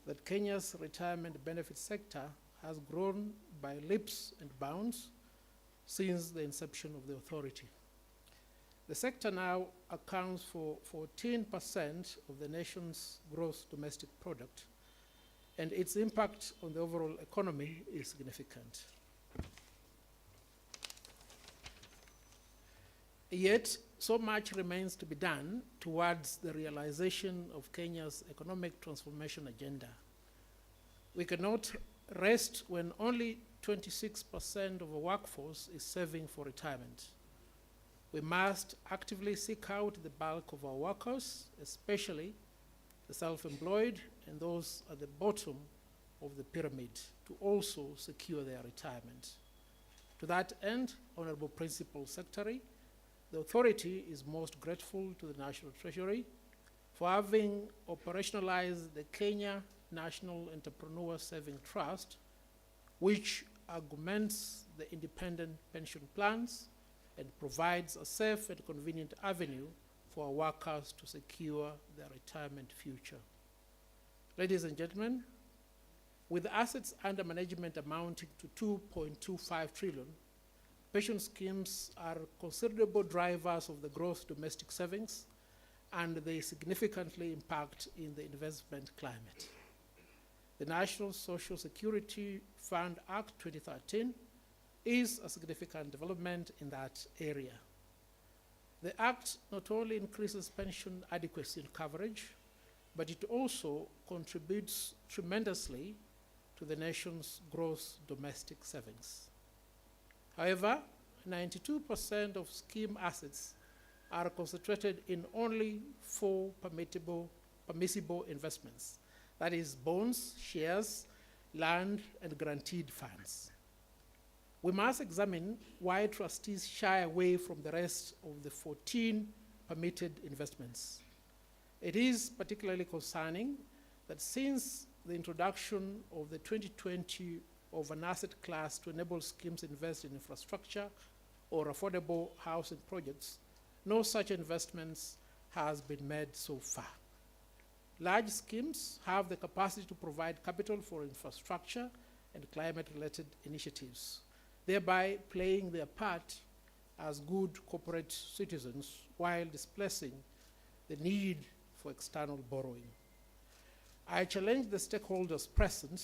[SPEAKER 6] that Kenya's retirement benefit sector has grown by leaps and bounds since the inception of the authority. The sector now accounts for 14% of the nation's gross domestic product, and its impact on the overall economy is significant. Yet, so much remains to be done towards the realization of Kenya's economic transformation agenda. We cannot rest when only 26% of the workforce is saving for retirement. We must actively seek out the bulk of our workers, especially the self-employed and those at the bottom of the pyramid, to also secure their retirement. To that end, Honorable Principal Secretary, the authority is most grateful to the National Treasury for having operationalized the Kenya National Entrepreneur Saving Trust, which augments the independent pension plans and provides a safe and convenient avenue for our workers to secure their retirement future. Ladies and gentlemen, with assets under management amounting to 2.25 trillion, pension schemes are considerable drivers of the gross domestic savings, and they significantly impact in the investment climate. The National Social Security Fund Act 2013 is a significant development in that area. The Act not only increases pension adequacy and coverage, but it also contributes tremendously to the nation's gross domestic savings. However, 92% of scheme assets are concentrated in only 4 permissible investments, that is bonds, shares, land, and guaranteed funds. We must examine why trustees shy away from the rest of the 14 permitted investments. It is particularly concerning that since the introduction of the 2020 of an asset class to enable schemes to invest in infrastructure or affordable housing projects, no such investments has been made so far. Large schemes have the capacity to provide capital for infrastructure and climate-related initiatives, thereby playing their part as good corporate citizens while displacing the need for external borrowing. I challenge the stakeholders present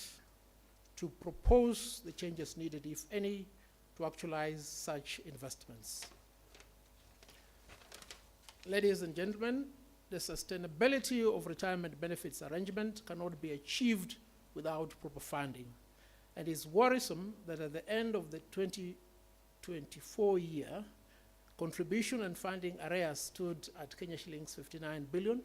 [SPEAKER 6] to propose the changes needed, if any, to actualize such investments. Ladies and gentlemen, the sustainability of retirement benefits arrangement cannot be achieved without proper funding. And it's worrisome that at the end of the 2024 year, contribution and funding arrears stood at Kenya shillings 59 billion,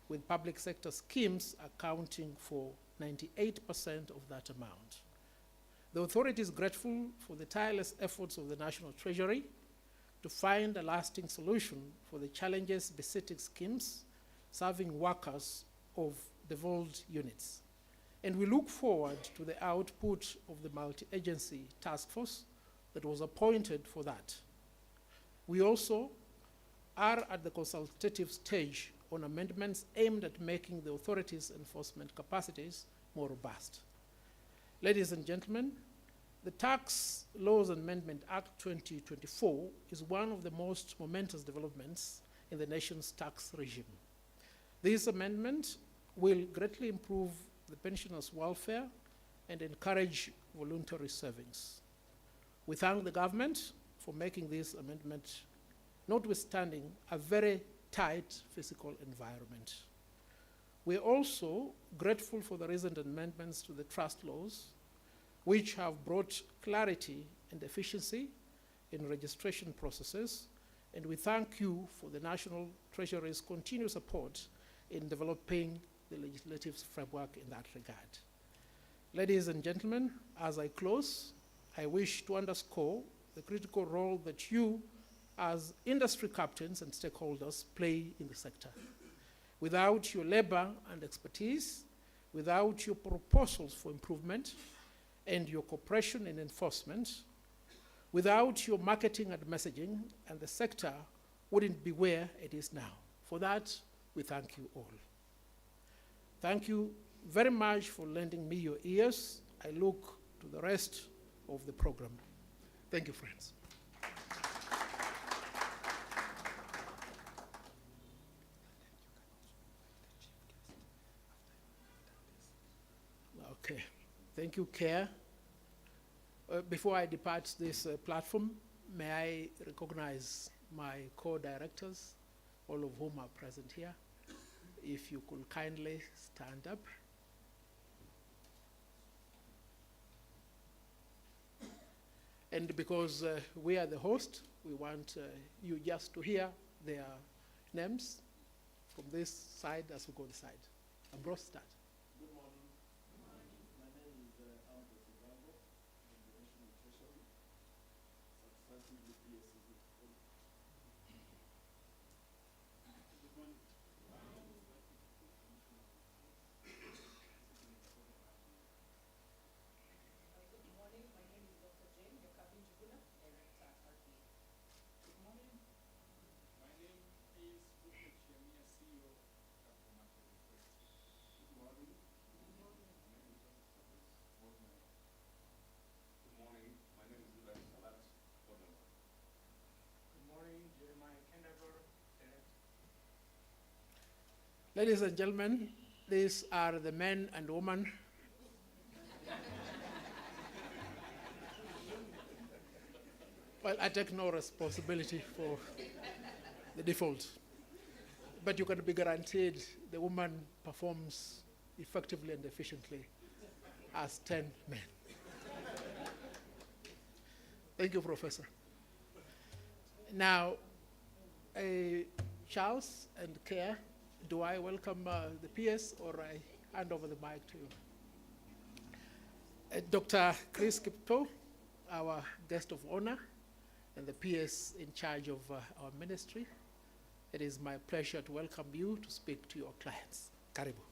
[SPEAKER 6] with public sector schemes accounting for 98% of that amount. The authority is grateful for the tireless efforts of the National Treasury to find a lasting solution for the challenges besetting schemes serving workers of devolved units. And we look forward to the output of the multi-agency task force that was appointed for that. We also are at the consultative stage on amendments aimed at making the authorities' enforcement capacities more robust. Ladies and gentlemen, the Tax Laws Amendment Act 2024 is one of the most momentous developments in the nation's tax regime. This amendment will greatly improve the pensioners' welfare and encourage voluntary savings. We thank the government for making this amendment, notwithstanding a very tight fiscal environment. We are also grateful for the recent amendments to the trust laws, which have brought clarity and efficiency in registration processes, and we thank you for the National Treasury's continued support in developing the legislative framework in that regard. Ladies and gentlemen, as I close, I wish to underscore the critical role that you, as industry captains and stakeholders, play in the sector. Without your labor and expertise, without your proposals for improvement, and your cooperation in enforcement, without your marketing and messaging, and the sector wouldn't be where it is now. For that, we thank you all. Thank you very much for lending me your ears. I look to the rest of the program. Thank you, friends. Okay, thank you, Chair. Before I depart this platform, may I recognize my co-directors, all of whom are present here. If you could kindly stand up. And because we are the host, we want you just to hear their names from this side as we go this side. Ambrose, start. Ladies and gentlemen, these are the men and women well, I take no responsibility for the default, but you can be guaranteed the woman performs effectively and efficiently as 10 men. Thank you, Professor. Now, Charles and Claire, do I welcome the PS or I hand over the mic to you? Dr. Chris Kipto, our guest of honor, and the PS in charge of our ministry. It is my pleasure to welcome you to speak to your clients. Karibu.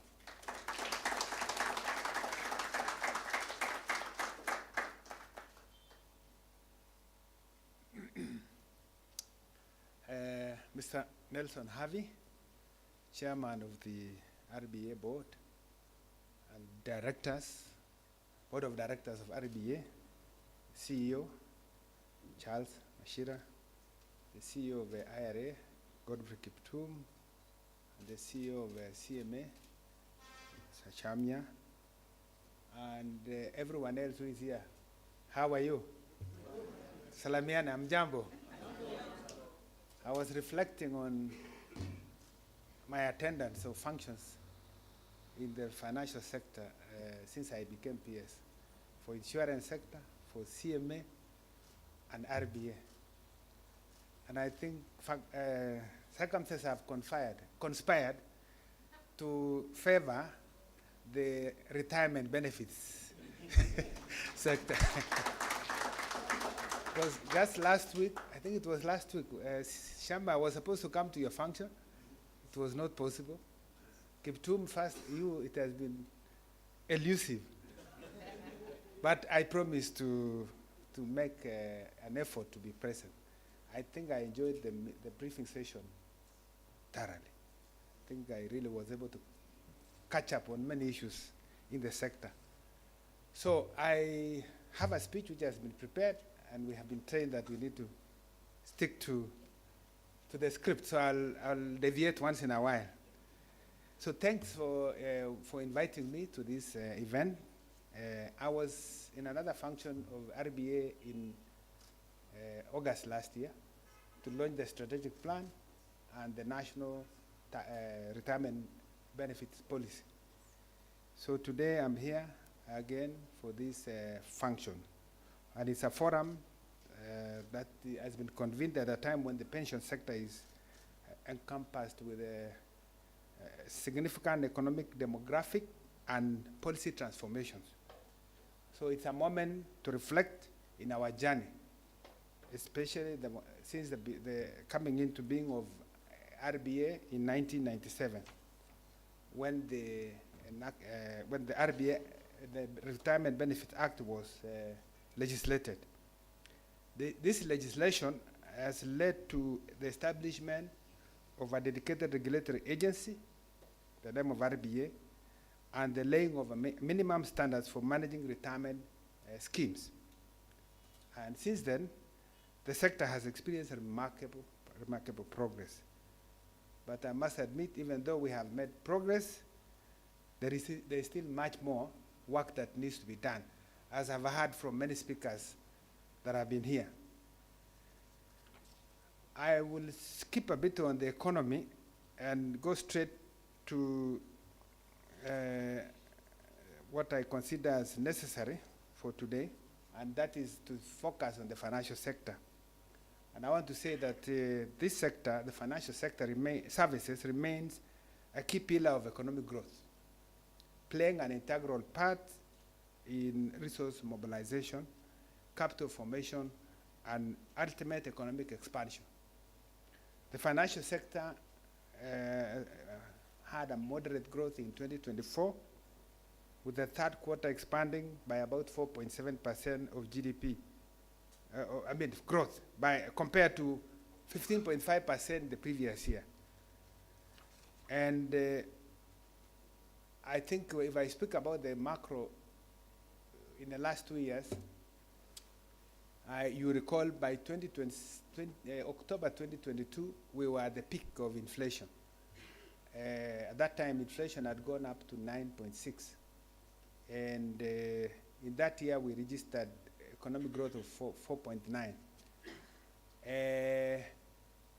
[SPEAKER 1] Mr. Nelson Harvey, Chairman of the RBA Board and Board of Directors of RBA, CEO, Charles Mashira, the CEO of the IRA, Godfrey Kiptum, and the CEO of CMA, Sachamia, and everyone else who is here. How are you? Salamiana, Mjambo. I was reflecting on my attendance of functions in the financial sector since I became PS, for insurance sector, for CMA, and RBA. And I think circumstances have conspired to favor the retirement benefits sector. Because just last week, I think it was last week, Shamba was supposed to come to your function. It was not possible. Kiptum first, it has been elusive. But I promise to make an effort to be present. I think I enjoyed the briefing session thoroughly. I think I really was able to catch up on many issues in the sector. So I have a speech which has been prepared, and we have been trained that we need to stick to the script, so I'll deviate once in a while. So thanks for inviting me to this event. I was in another function of RBA in August last year to launch the strategic plan and the national retirement benefits policy. So today I'm here again for this function. And it's a forum that has been convened at a time when the pension sector is encompassed with significant economic, demographic, and policy transformations. So it's a moment to reflect in our journey, especially since the coming into being of RBA in 1997, when the RBA, the Retirement Benefit Act was legislated. This legislation has led to the establishment of a dedicated regulatory agency, the name of RBA, and the laying of minimum standards for managing retirement schemes. And since then, the sector has experienced remarkable progress. But I must admit, even though we have made progress, there is still much more work that needs to be done, as I've heard from many speakers that have been here. I will skip a bit on the economy and go straight to what I consider as necessary for today, and that is to focus on the financial sector. And I want to say that this sector, the financial sector services, remains a key pillar of economic growth, playing an integral part in resource mobilization, capital formation, and ultimate economic expansion. The financial sector had a moderate growth in 2024, with the third quarter expanding by about 4.7% of GDP. Growth compared to 15.5% the previous year. And I think if I speak about the macro in the last 2 years, you recall by October 2022, we were at the peak of inflation. At that time, inflation had gone up to 9.6. And in that year, we registered economic growth of 4.9.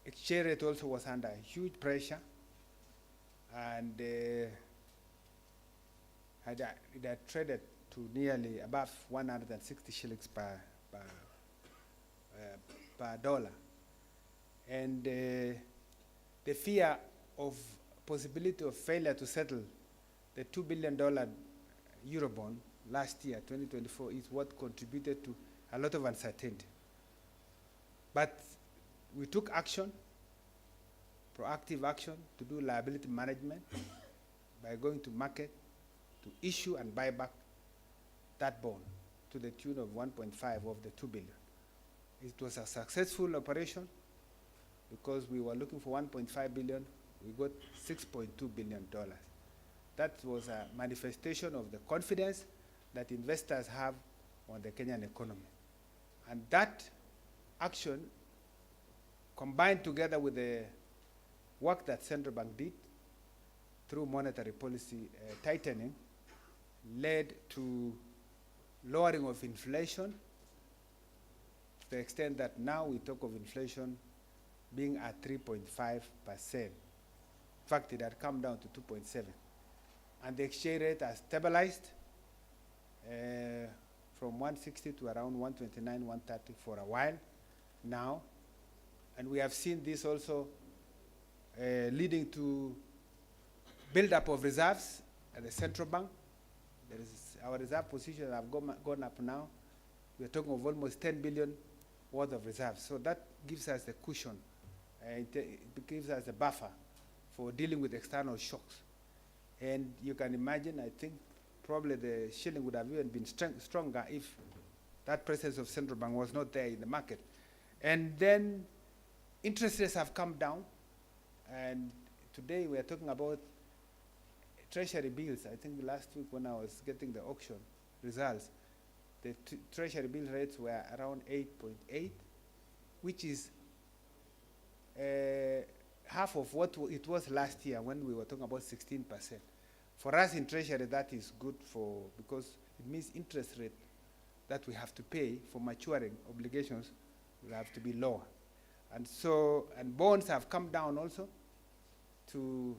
[SPEAKER 1] Exchange rate also was under huge pressure, and it had traded to nearly above 160 shillings per dollar. And the fear of possibility of failure to settle the $2 billion Eurobond last year, 2024, is what contributed to a lot of uncertainty. But we took action, proactive action, to do liability management by going to market to issue and buy back that bond to the tune of 1.5 of the 2 billion. It was a successful operation because we were looking for 1.5 billion. We got $6.2 billion. That was a manifestation of the confidence that investors have on the Kenyan economy. And that action, combined together with the work that central bank did through monetary policy tightening, led to lowering of inflation to the extent that now we talk of inflation being at 3.5%. In fact, it had come down to 2.7. And the exchange rate has stabilized from 160 to around 129, 130 for a while now. And we have seen this also leading to build-up of reserves at the central bank. There is our reserve position have gone up now. We are talking of almost 10 billion worth of reserves. So that gives us the cushion. It gives us a buffer for dealing with external shocks. And you can imagine, I think, probably the shilling would have even been stronger if that presence of central bank was not there in the market. And then interest rates have come down. And today we are talking about treasury bills. I think last week when I was getting the auction results, the treasury bill rates were around 8.8, which is half of what it was last year when we were talking about 16%. For us in treasury, that is good because it means interest rate that we have to pay for maturing obligations will have to be lower. And so, and bonds have come down also to,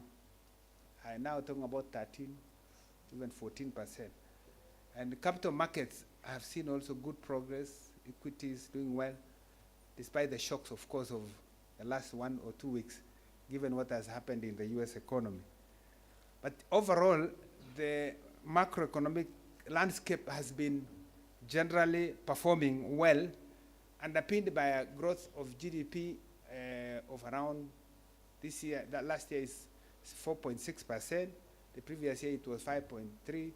[SPEAKER 1] I'm now talking about 13, even 14%. And the capital markets have seen also good progress, equities doing well, despite the shocks, of course, of the last 1 or 2 weeks, given what has happened in the US economy. But overall, the macroeconomic landscape has been generally performing well, underpinned by a growth of GDP of around this year, that last year is 4.6%. The previous year it was 5.3,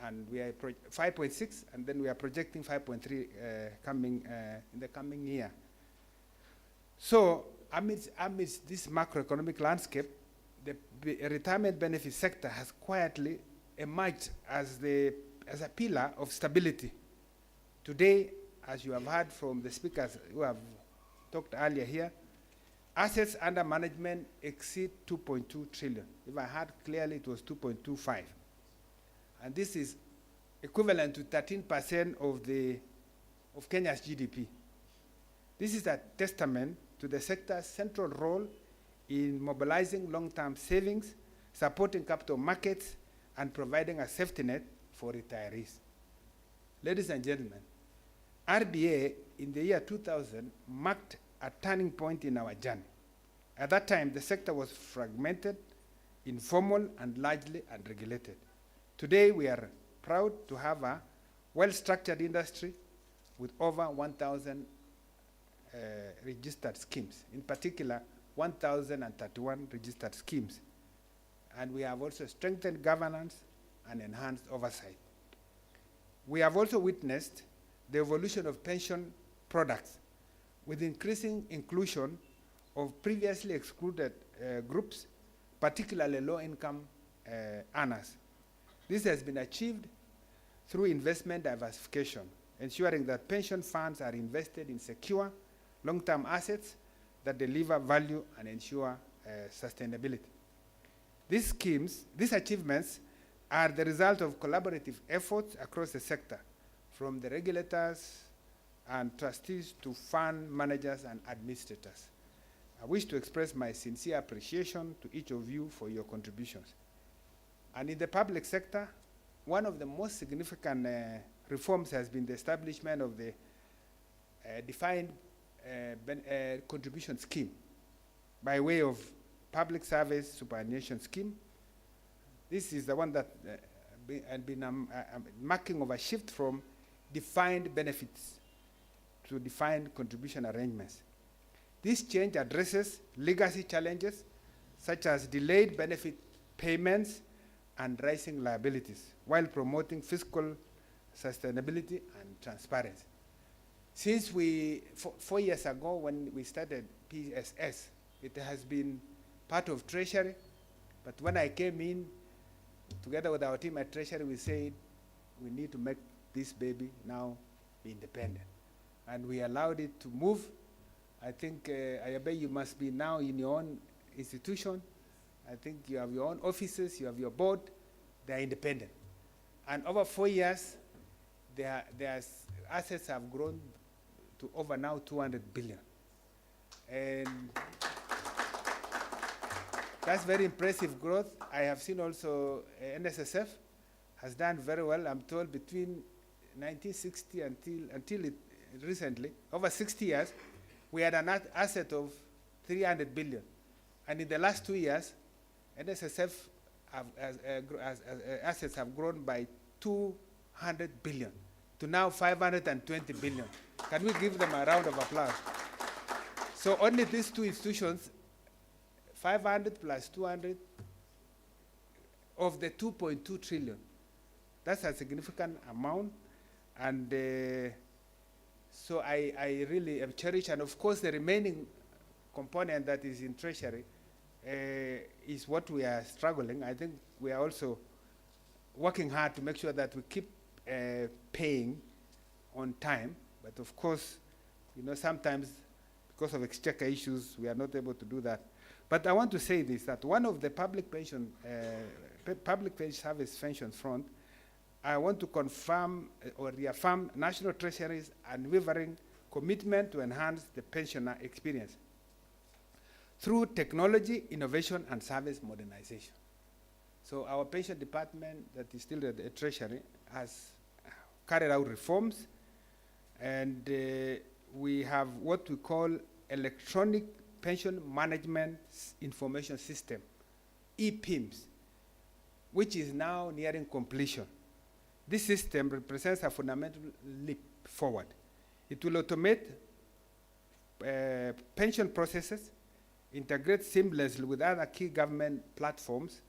[SPEAKER 1] and we are 5.6, and then we are projecting 5.3 coming in the coming year. So amidst this macroeconomic landscape, the retirement benefit sector has quietly emerged as a pillar of stability. Today, as you have heard from the speakers who have talked earlier here, assets under management exceed 2.2 trillion. If I heard clearly, it was 2.25. And this is equivalent to 13% of Kenya's GDP. This is a testament to the sector's central role in mobilizing long-term savings, supporting capital markets, and providing a safety net for retirees. Ladies and gentlemen, RDA in the year 2000 marked a turning point in our journey. At that time, the sector was fragmented, informal, and largely unregulated. Today, we are proud to have a well-structured industry with over 1,000 registered schemes, in particular 1,031 registered schemes. And we have also strengthened governance and enhanced oversight. We have also witnessed the evolution of pension products with increasing inclusion of previously excluded groups, particularly low-income earners. This has been achieved through investment diversification, ensuring that pension funds are invested in secure, long-term assets that deliver value and ensure sustainability. These achievements are the result of collaborative efforts across the sector, from the regulators and trustees to fund managers and administrators. I wish to express my sincere appreciation to each of you for your contributions. And in the public sector, one of the most significant reforms has been the establishment of the defined contribution scheme by way of public service superannuation scheme. This is the one that has been marking of a shift from defined benefits to defined contribution arrangements. This change addresses legacy challenges such as delayed benefit payments and rising liabilities while promoting fiscal sustainability and transparency. Since 4 years ago when we started PSS, it has been part of Treasury, but when I came in, together with our team at Treasury, we said we need to make this baby now be independent. And we allowed it to move. I think, Ayabe, you must be now in your own institution. I think you have your own offices, you have your board, they are independent. And over 4 years, their assets have grown to over now 200 billion. And that's very impressive growth. I have seen also NSSF has done very well. I'm told between 1960 until recently, over 60 years, we had an asset of 300 billion. And in the last 2 years, NSSF assets have grown by 200 billion to now 520 billion. Can we give them a round of applause? So only these two institutions, 500 plus 200 of the 2.2 trillion. That's a significant amount. And so I really am cherished. And of course, the remaining component that is in Treasury is what we are struggling. I think we are also working hard to make sure that we keep paying on time. But of course, you know, sometimes because of exchequer issues, we are not able to do that. But I want to say this, that one of the public pension service pension front, I want to confirm or reaffirm National Treasury's unwavering commitment to enhance the pensioner experience through technology, innovation, and service modernization. So our pension department that is still at the Treasury has carried out reforms, and we have what we call electronic pension management information system, EPIMS, which is now nearing completion. This system represents a fundamental leap forward. It will automate pension processes, integrate seamlessly with other key government platforms,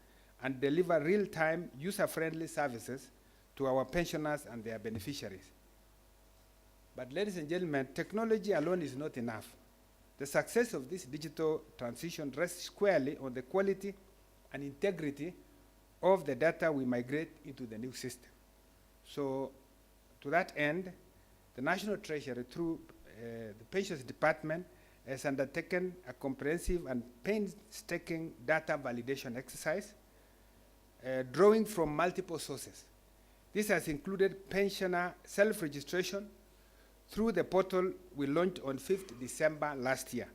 [SPEAKER 1] and deliver real-time, user-friendly services to our pensioners and their beneficiaries. But ladies and gentlemen, technology alone is not enough. The success of this digital transition rests squarely on the quality and integrity of the data we migrate into the new system. So to that end, the National Treasury, through the Pensions Department, has undertaken a comprehensive and painstaking data validation exercise, drawing from multiple sources. This has included pensioner self-registration through the portal we launched on 5th December last year,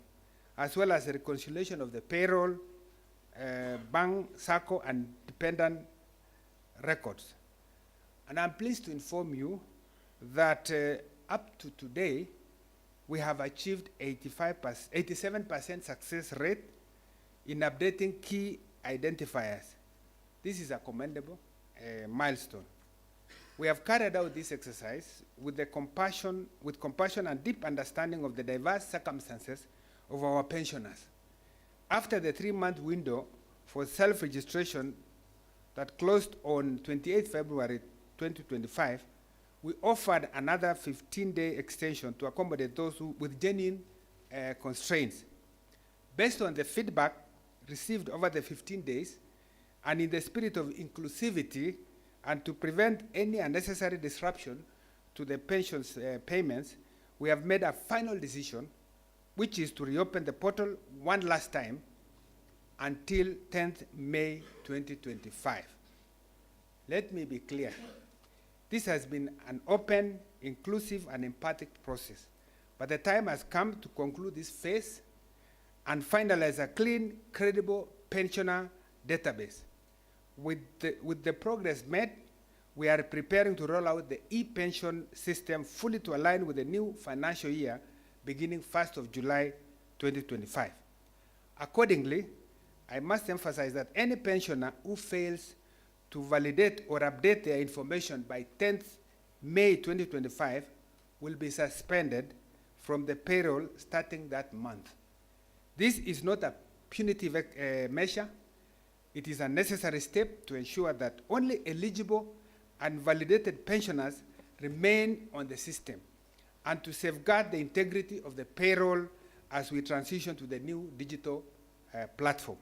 [SPEAKER 1] as well as the reconciliation of the payroll, bank, SACCO, and dependent records. And I'm pleased to inform you that up to today, we have achieved 87% success rate in updating key identifiers. This is a commendable milestone. We have carried out this exercise with compassion and deep understanding of the diverse circumstances of our pensioners. After the 3-month window for self-registration that closed on 28 February 2025, we offered another 15-day extension to accommodate those with genuine constraints. Based on the feedback received over the 15 days, and in the spirit of inclusivity, and to prevent any unnecessary disruption to the pensions payments, we have made a final decision, which is to reopen the portal one last time until 10th May 2025. Let me be clear. This has been an open, inclusive, and empathic process. But the time has come to conclude this phase and finalize a clean, credible pensioner database. With the progress made, we are preparing to roll out the e-pension system fully to align with the new financial year beginning 1st of July 2025. Accordingly, I must emphasize that any pensioner who fails to validate or update their information by 10th May 2025 will be suspended from the payroll starting that month. This is not a punitive measure. It is a necessary step to ensure that only eligible and validated pensioners remain on the system and to safeguard the integrity of the payroll as we transition to the new digital platform.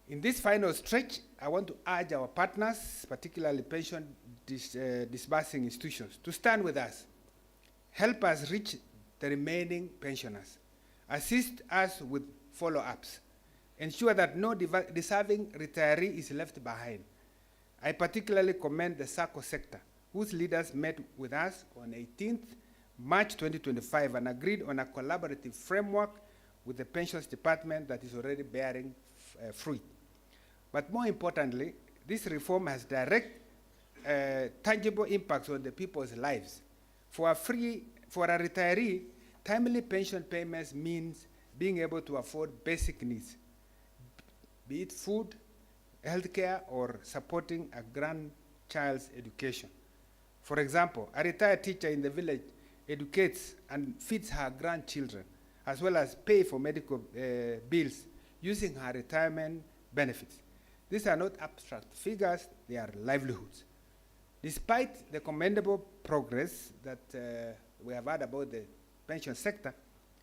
[SPEAKER 1] In this final stretch, I want to urge our partners, particularly pension disbursing institutions, to stand with us, help us reach the remaining pensioners, assist us with follow-ups, ensure that no deserving retiree is left behind. I particularly commend the SACCO sector, whose leaders met with us on 18th March 2025 and agreed on a collaborative framework with the Pensions Department that is already bearing fruit. But more importantly, this reform has direct, tangible impacts on the people's lives. For a retiree, timely pension payments means being able to afford basic needs, be it food, healthcare, or supporting a grandchild's education. For example, a retired teacher in the village educates and feeds her grandchildren, as well as pay for medical bills using her retirement benefits. These are not abstract figures, they are livelihoods. Despite the commendable progress that we have had about the pension sector,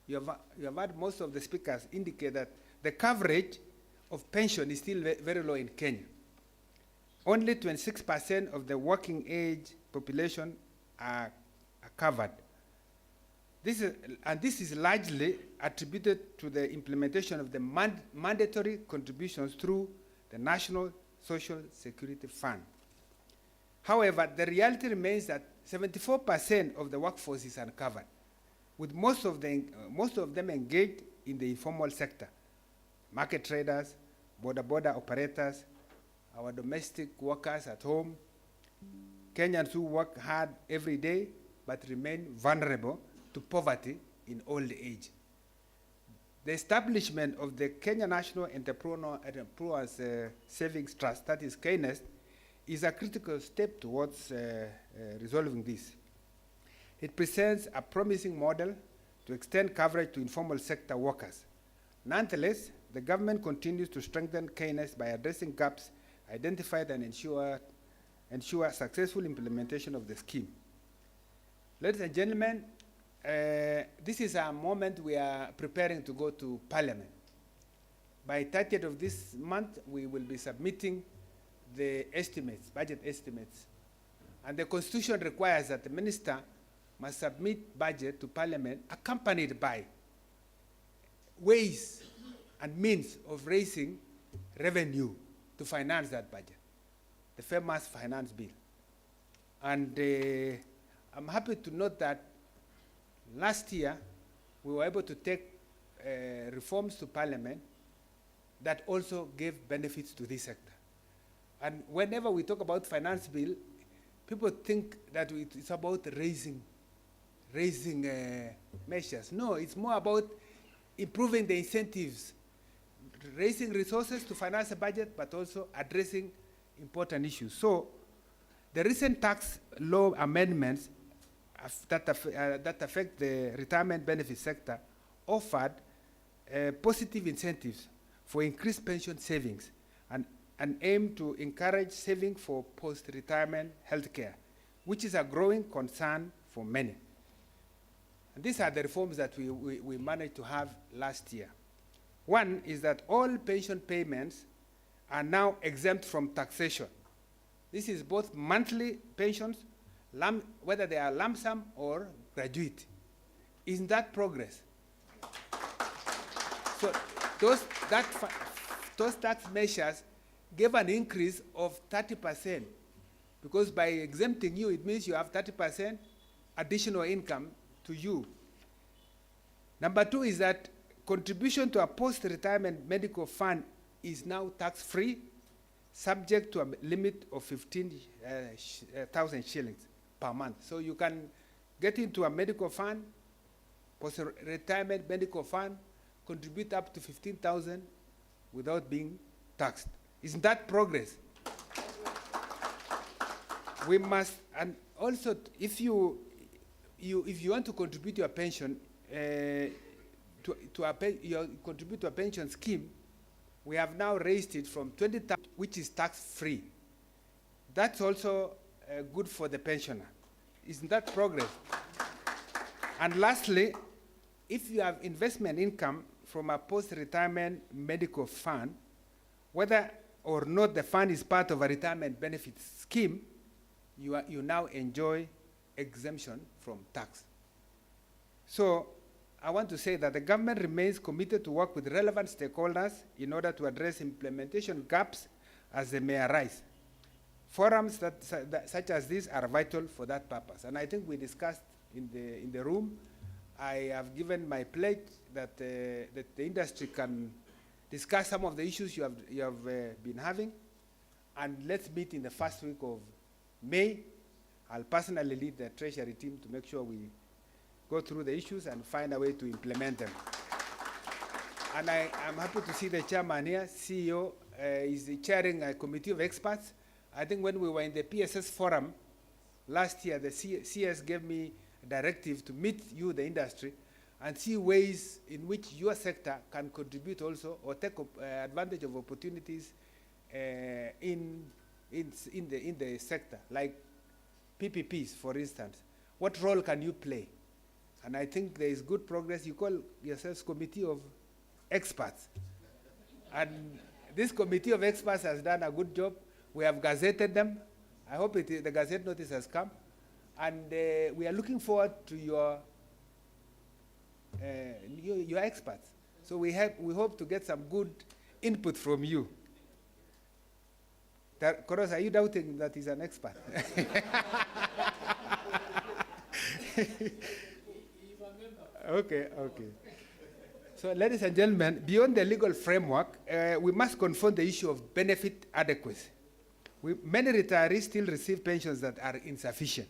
[SPEAKER 1] you have had most of the speakers indicate that the coverage of pension is still very low in Kenya. Only 26% of the working age population are covered. This is largely attributed to the implementation of the mandatory contributions through the National Social Security Fund. However, the reality remains that 74% of the workforce is uncovered, with most of them engaged in the informal sector: market traders, border operators, our domestic workers at home, Kenyans who work hard every day but remain vulnerable to poverty in old age. The establishment of the Kenya National Entrepreneurs Savings Trust, that is KNEST, is a critical step towards resolving this. It presents a promising model to extend coverage to informal sector workers. Nonetheless, the government continues to strengthen KNEST by addressing gaps identified and ensure successful implementation of the scheme. Ladies and gentlemen, this is a moment we are preparing to go to Parliament. By 30th of this month, we will be submitting the estimates, budget estimates. And the Constitution requires that the minister must submit budget to Parliament accompanied by ways and means of raising revenue to finance that budget, the famous finance bill. And I'm happy to note that last year we were able to take reforms to Parliament that also gave benefits to this sector. And whenever we talk about finance bill, people think that it's about raising raising measures. No, it's more about improving the incentives, raising resources to finance the budget, but also addressing important issues. So the recent tax law amendments that affect the retirement benefit sector offered positive incentives for increased pension savings and aim to encourage saving for post-retirement healthcare, which is a growing concern for many. And these are the reforms that we managed to have last year. One is that all pension payments are now exempt from taxation. This is both monthly pensions, whether they are lump sum or gratuity. Isn't that progress? So those tax measures gave an increase of 30%, because by exempting you, it means you have 30% additional income to you. Number two is that contribution to a post-retirement medical fund is now tax-free, subject to a limit of 15,000 shillings per month. So you can get into a medical fund, post-retirement medical fund, contribute up to 15,000 without being taxed. Isn't that progress? We must, and also if you want to contribute to a pension, contribute to a pension scheme, we have now raised it from 20,000, which is tax-free. That's also good for the pensioner. Isn't that progress? And lastly, if you have investment income from a post-retirement medical fund, whether or not the fund is part of a retirement benefit scheme, you now enjoy exemption from tax. So I want to say that the government remains committed to work with relevant stakeholders in order to address implementation gaps as they may arise. Forums such as these are vital for that purpose. And I think we discussed in the room, I have given my pledge that the industry can discuss some of the issues you have been having, and let's meet in the first week of May. I'll personally lead the Treasury team to make sure we go through the issues and find a way to implement them. And I'm happy to see the chairman here, CEO, is chairing a committee of experts. I think when we were in the PSS forum last year, the CS gave me a directive to meet you, the industry, and see ways in which your sector can contribute also or take advantage of opportunities in the sector, like PPPs, for instance. What role can you play? And I think there is good progress. You call yourselves committee of experts. And this committee of experts has done a good job. We have gazetted them. I hope the gazette notice has come. And we are looking forward to your experts. So we hope to get some good input from you. Koros, are you doubting that he's an expert? Okay. So, ladies and gentlemen, beyond the legal framework, we must confront the issue of benefit adequacy. Many retirees still receive pensions that are insufficient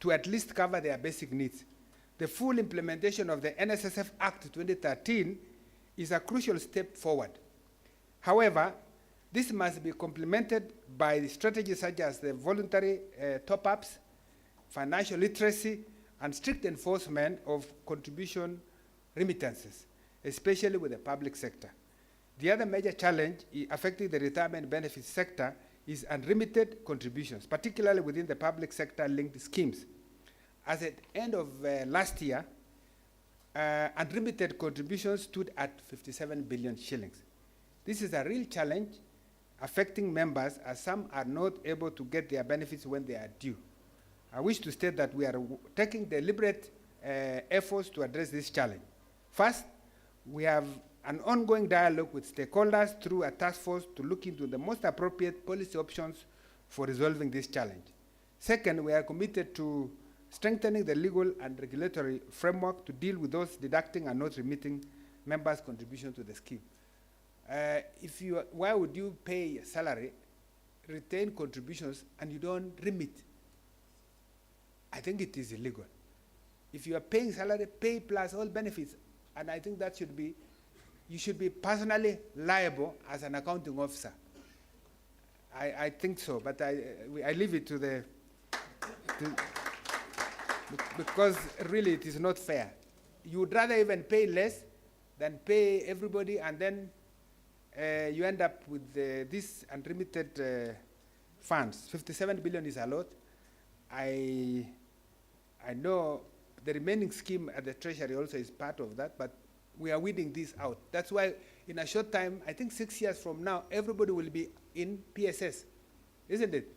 [SPEAKER 1] to at least cover their basic needs. The full implementation of the NSSF Act 2013 is a crucial step forward. However, this must be complemented by strategies such as the voluntary top-ups, financial literacy, and strict enforcement of contribution remittances, especially with the public sector. The other major challenge affecting the retirement benefits sector is unremitted contributions, particularly within the public sector linked schemes. As at the end of last year, unremitted contributions stood at 57 billion shillings. This is a real challenge affecting members, as some are not able to get their benefits when they are due. I wish to state that we are taking deliberate efforts to address this challenge. First, we have an ongoing dialogue with stakeholders through a task force to look into the most appropriate policy options for resolving this challenge. Second, we are committed to strengthening the legal and regulatory framework to deal with those deducting and not remitting members' contribution to the scheme. Why would you pay a salary, retain contributions, and you don't remit? I think it is illegal. If you are paying salary, pay plus all benefits. And I think that should be, you should be personally liable as an accounting officer. I think so, but I leave it to the, because really it is not fair. You would rather even pay less than pay everybody, and then you end up with this unlimited funds. 57 billion is a lot. I know the remaining scheme at the Treasury also is part of that, but we are weeding this out. That's why in a short time, I think 6 years from now, everybody will be in PSS, isn't it?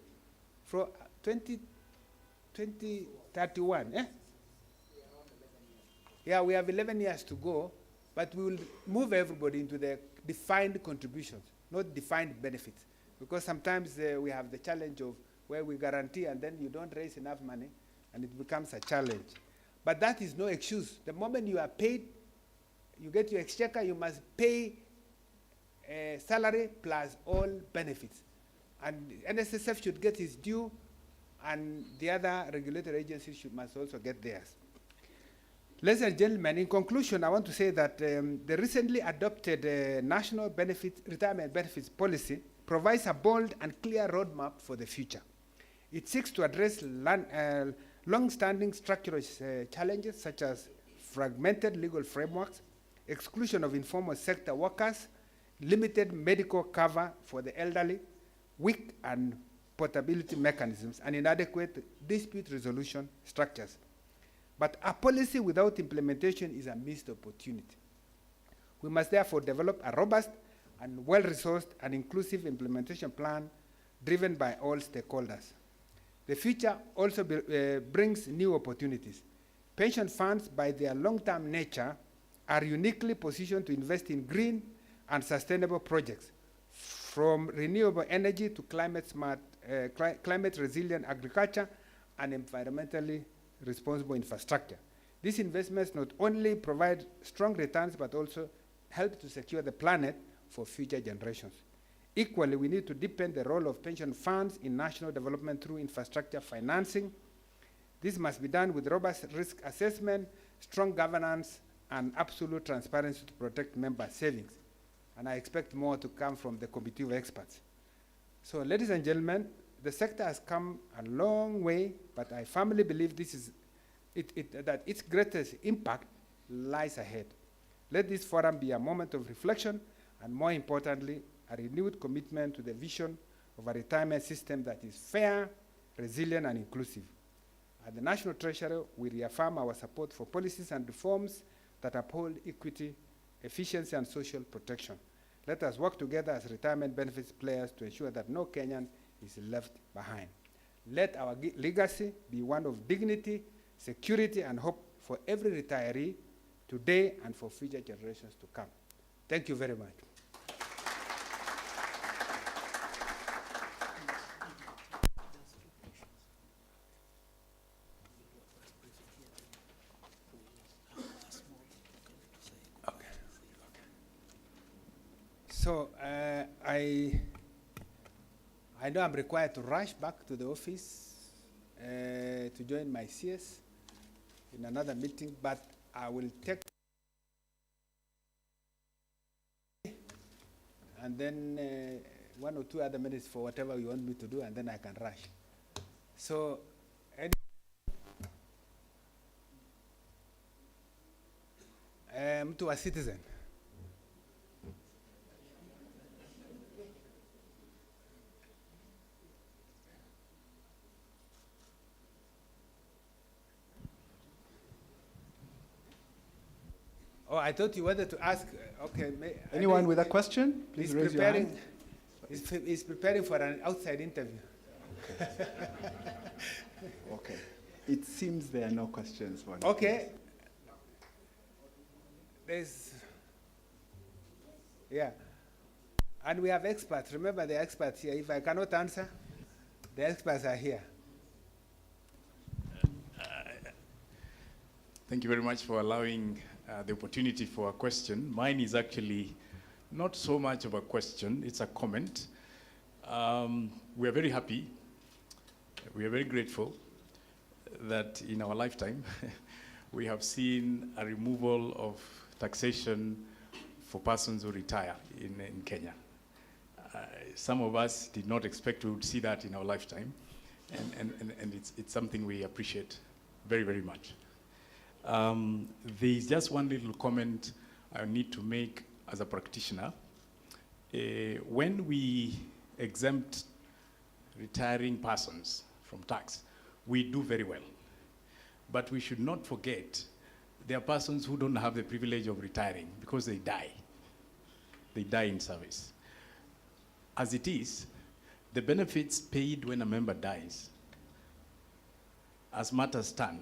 [SPEAKER 1] From 2031, eh? Yeah, we have 11 years to go, but we will move everybody into the defined contributions, not defined benefits. Because sometimes we have the challenge of where we guarantee and then you don't raise enough money and it becomes a challenge. But that is no excuse. The moment you are paid, you get your exchequer, you must pay salary plus all benefits. And NSSF should get its due, and the other regulatory agencies must also get theirs. Ladies and gentlemen, in conclusion, I want to say that the recently adopted National Retirement Benefits Policy provides a bold and clear roadmap for the future. It seeks to address long-standing structural challenges such as fragmented legal frameworks, exclusion of informal sector workers, limited medical cover for the elderly, weak and portability mechanisms, and inadequate dispute resolution structures. But a policy without implementation is a missed opportunity. We must therefore develop a robust and well-resourced and inclusive implementation plan driven by all stakeholders. The future also brings new opportunities. Pension funds, by their long-term nature, are uniquely positioned to invest in green and sustainable projects, from renewable energy to climate-smart, climate-resilient agriculture and environmentally responsible infrastructure. These investments not only provide strong returns, but also help to secure the planet for future generations. Equally, we need to deepen the role of pension funds in national development through infrastructure financing. This must be done with robust risk assessment, strong governance, and absolute transparency to protect member savings. And I expect more to come from the committee of experts. So, ladies and gentlemen, the sector has come a long way, but I firmly believe this is that its greatest impact lies ahead. Let this forum be a moment of reflection, and more importantly, a renewed commitment to the vision of a retirement system that is fair, resilient, and inclusive. At the National Treasury, we reaffirm our support for policies and reforms that uphold equity, efficiency, and social protection. Let us work together as retirement benefits players to ensure that no Kenyan is left behind. Let our legacy be one of dignity, security, and hope for every retiree today and for future generations to come. Thank you very much. So I know I'm required to rush back to the office to join my CS in another meeting, but I will take and then 1 or 2 other minutes for whatever you want me to do, and then I can rush. So to a citizen. Oh, I thought you wanted to ask. Okay.
[SPEAKER 7] Anyone with a question? Please raise your hand.
[SPEAKER 1] He's preparing for an outside interview.
[SPEAKER 7] Okay. It seems there are no questions.
[SPEAKER 1] Okay. Yeah. And we have experts. Remember the experts here. If I cannot answer, the experts are here.
[SPEAKER 8] Thank you very much for allowing the opportunity for a question. Mine is actually not so much of a question, it's a comment. We are very happy, we are very grateful that in our lifetime, we have seen a removal of taxation for persons who retire in Kenya. Some of us did not expect we would see that in our lifetime, and it's something we appreciate very, very much. There's just one little comment I need to make as a practitioner. When we exempt retiring persons from tax, we do very well. But we should not forget there are persons who don't have the privilege of retiring because they die. They die in service. As it is, the benefits paid when a member dies, as matters stand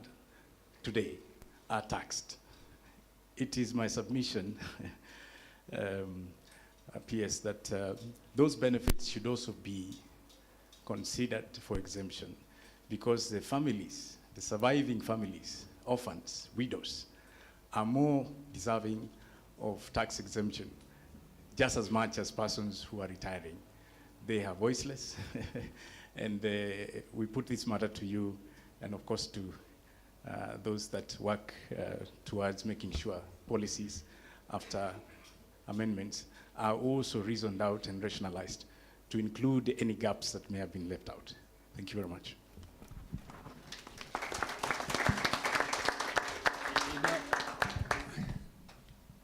[SPEAKER 8] today, are taxed. It is my submission, PS, that those benefits should also be considered for exemption, because the families, the surviving families, orphans, widows, are more deserving of tax exemption just as much as persons who are retiring. They are voiceless, and we put this matter to you, and of course to those that work towards making sure policies after amendments are also reasoned out and rationalized to include any gaps that may have been left out. Thank you very much.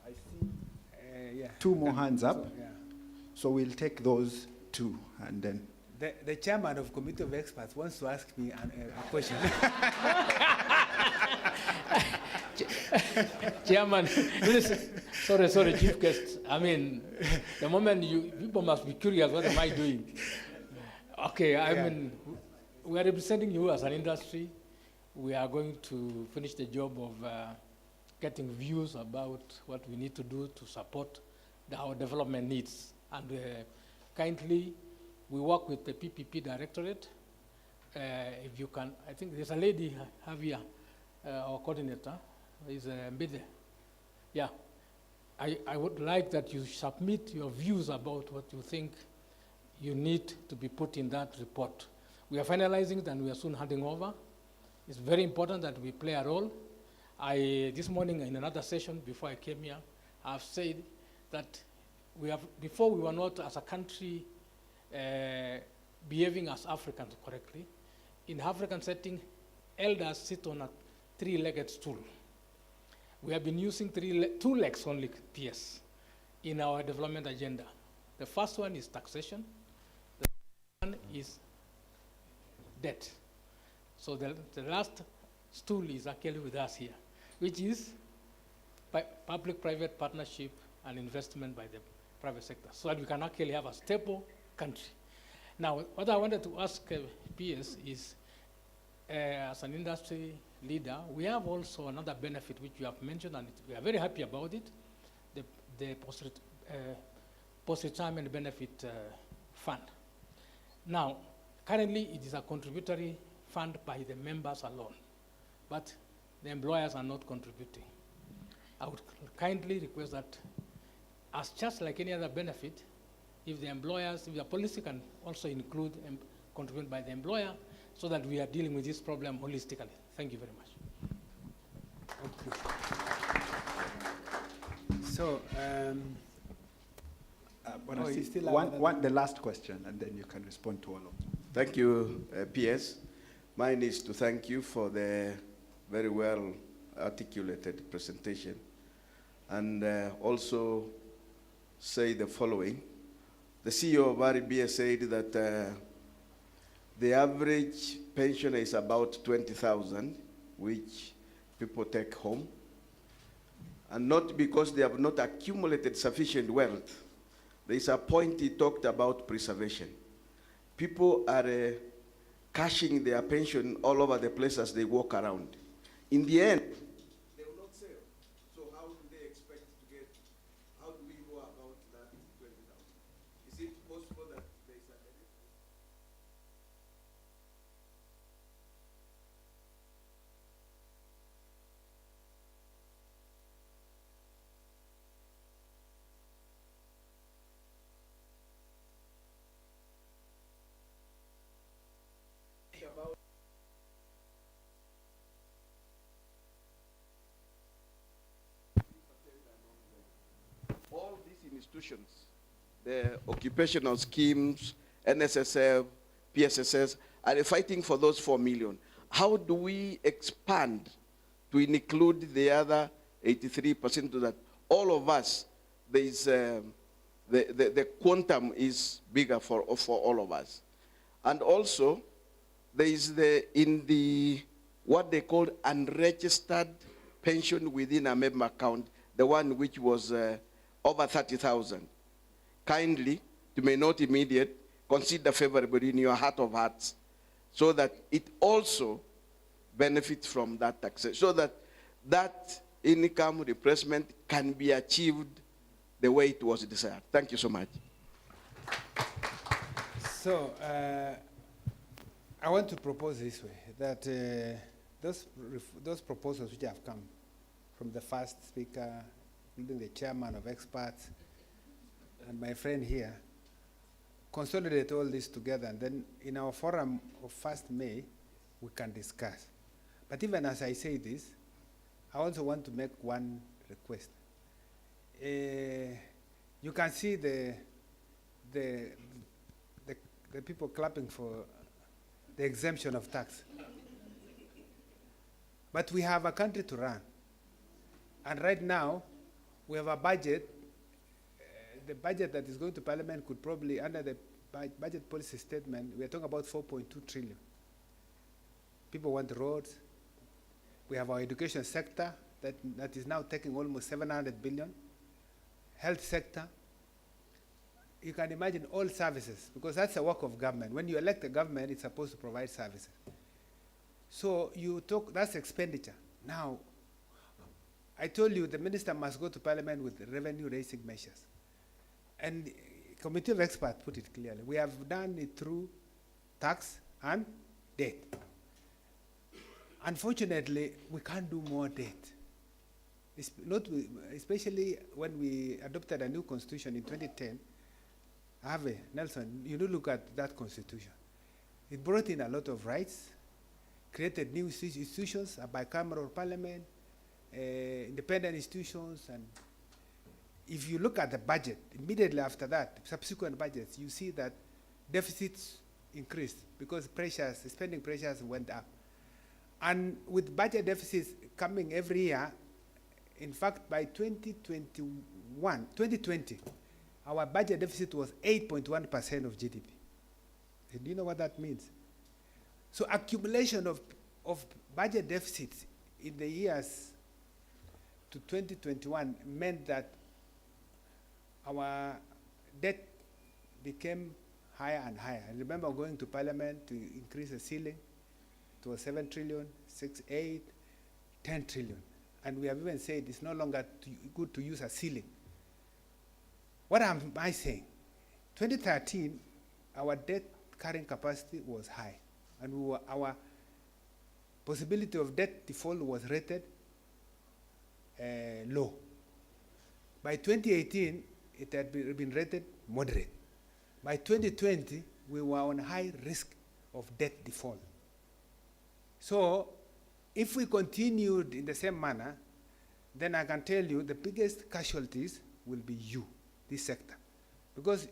[SPEAKER 1] I see two more hands up. So we'll take those two and then.
[SPEAKER 9] The chairman of Committee of Experts wants to ask me a question.
[SPEAKER 6] Chairman, sorry, Chief Guest. I mean, the moment people must be curious, what am I doing? Okay, I mean, we are representing you as an industry. We are going to finish the job of getting views about what we need to do to support our development needs. And kindly, we work with the PPP Directorate. If you can, I think there's a lady, Javier, our coordinator, is Mbide. Yeah, I would like that you submit your views about what you think you need to be put in that report. We are finalizing it and we are soon handing over. It's very important that we play a role. This morning in another session before I came here, I've said that before we were not as a country behaving as Africans correctly. In African setting, elders sit on a three-legged stool. We have been using two legs only, PS, in our development agenda. The first one is taxation. The second one is debt. So the last stool is actually with us here, which is public-private partnership and investment by the private sector, so that we can actually have a stable country. Now, what I wanted to ask PS is, as an industry leader, we have also another benefit which you have mentioned, and we are very happy about it, the post-retirement benefit fund. Now, currently it is a contributory fund by the members alone, but the employers are not contributing. I would kindly request that, as just like any other benefit, if the policy can also include contributed by the employer, so that we are dealing with this problem holistically. Thank you very much.
[SPEAKER 9] Okay. So,
[SPEAKER 1] the last question, and then you can respond to all of them.
[SPEAKER 10] Thank you, PS. Mine is to thank you for the very well articulated presentation, and also say the following. The CEO of RBS said that the average pension is about 20,000, which people take home, and not because they have not accumulated sufficient wealth. There is a point he talked about preservation. People are cashing their pension all over the place as they walk around. In the end, they will not sell. So how do they expect to get, how do we go about that 20,000? Is it possible that there is a about institutions, the occupational schemes, NSSF, PSSS, are fighting for those 4 million. How do we expand to include the other 83% so that all of us, there is, the quantum is bigger for all of us? And also, there is what they call unregistered pension within a member account, the one which was over 30,000. Kindly, to may not immediate, consider favorably in your heart of hearts, so that it also benefits from that taxation, so that that income replacement can be achieved the way it was desired. Thank you so much.
[SPEAKER 9] So, I want to propose this way, that those proposals which have come from the first speaker, including the chairman of experts, and my friend here, consolidate all this together, and then in our forum of 1st May, we can discuss. But even as I say this, I also want to make one request. You can see the people clapping for the exemption of tax. But we have a country to run. And right now, we have a budget. The budget that is going to Parliament could probably, under the budget policy statement, we are talking about 4.2 trillion. People want roads. We have our education sector that is now taking almost 700 billion. Health sector. You can imagine all services, because that's the work of government. When you elect a government, it's supposed to provide services. So that's expenditure. Now, I told you the minister must go to Parliament with revenue-raising measures. And the committee of experts put it clearly. We have done it through tax and debt. Unfortunately, we can't do more debt. Especially when we adopted a new constitution in 2010, Harvey, Nelson, you do look at that constitution. It brought in a lot of rights, created new institutions, a bicameral parliament, independent institutions, and if you look at the budget, immediately after that, subsequent budgets, you see that deficits increased because spending pressures went up. And with budget deficits coming every year, in fact, by 2020, our budget deficit was 8.1% of GDP. Do you know what that means? So accumulation of budget deficits in the years to 2021 meant that our debt became higher and higher. I remember going to Parliament to increase the ceiling to 7 trillion, 6, 8, 10 trillion. And we have even said it's no longer good to use a ceiling. What am I saying? 2013, our debt carrying capacity was high, and our possibility of debt default was rated low. By 2018, it had been rated moderate. By 2020, we were on high risk of debt default. So, if we continued in the same manner, then I can tell you the biggest casualties will be this sector. Because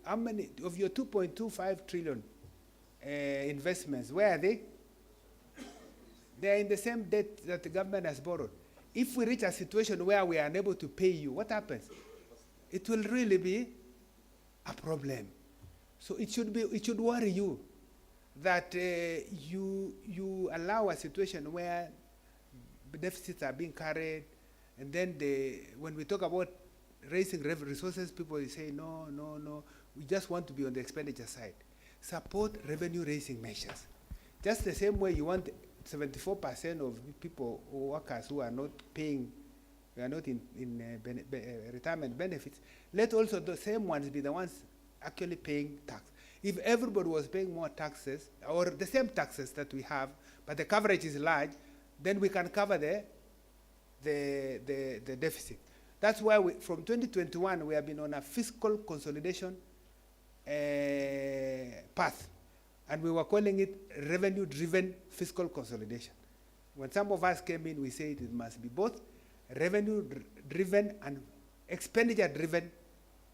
[SPEAKER 9] how many of your 2.25 trillion investments, where are they? They are in the same debt that the government has borrowed. If we reach a situation where we are unable to pay you, what happens? It will really be a problem. So it should worry you that you allow a situation where deficits are being carried, and then when we talk about raising resources, people will say, no, we just want to be on the expenditure side. Support revenue-raising measures. Just the same way you want 74% of people or workers who are not paying, who are not in retirement benefits, let also the same ones be the ones actually paying tax. If everybody was paying more taxes, or the same taxes that we have, but the coverage is large, then we can cover the deficit. That's why from 2021, we have been on a fiscal consolidation path. And we were calling it revenue-driven fiscal consolidation. When some of us came in, we said it must be both revenue-driven and expenditure-driven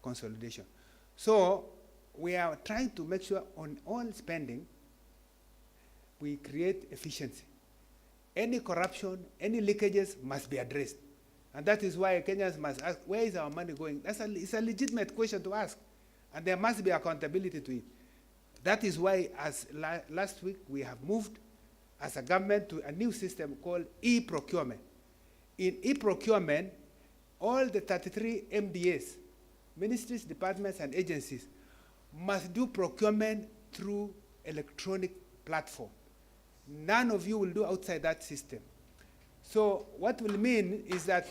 [SPEAKER 9] consolidation. So we are trying to make sure on all spending, we create efficiency. Any corruption, any leakages must be addressed. And that is why Kenyans must ask, where is our money going? It's a legitimate question to ask. And there must be accountability to it. That is why, as last week, we have moved as a government to a new system called e-procurement. In e-procurement, all the 33 MDAs, ministries, departments, and agencies, must do procurement through electronic platform. None of you will do outside that system. So what will mean is that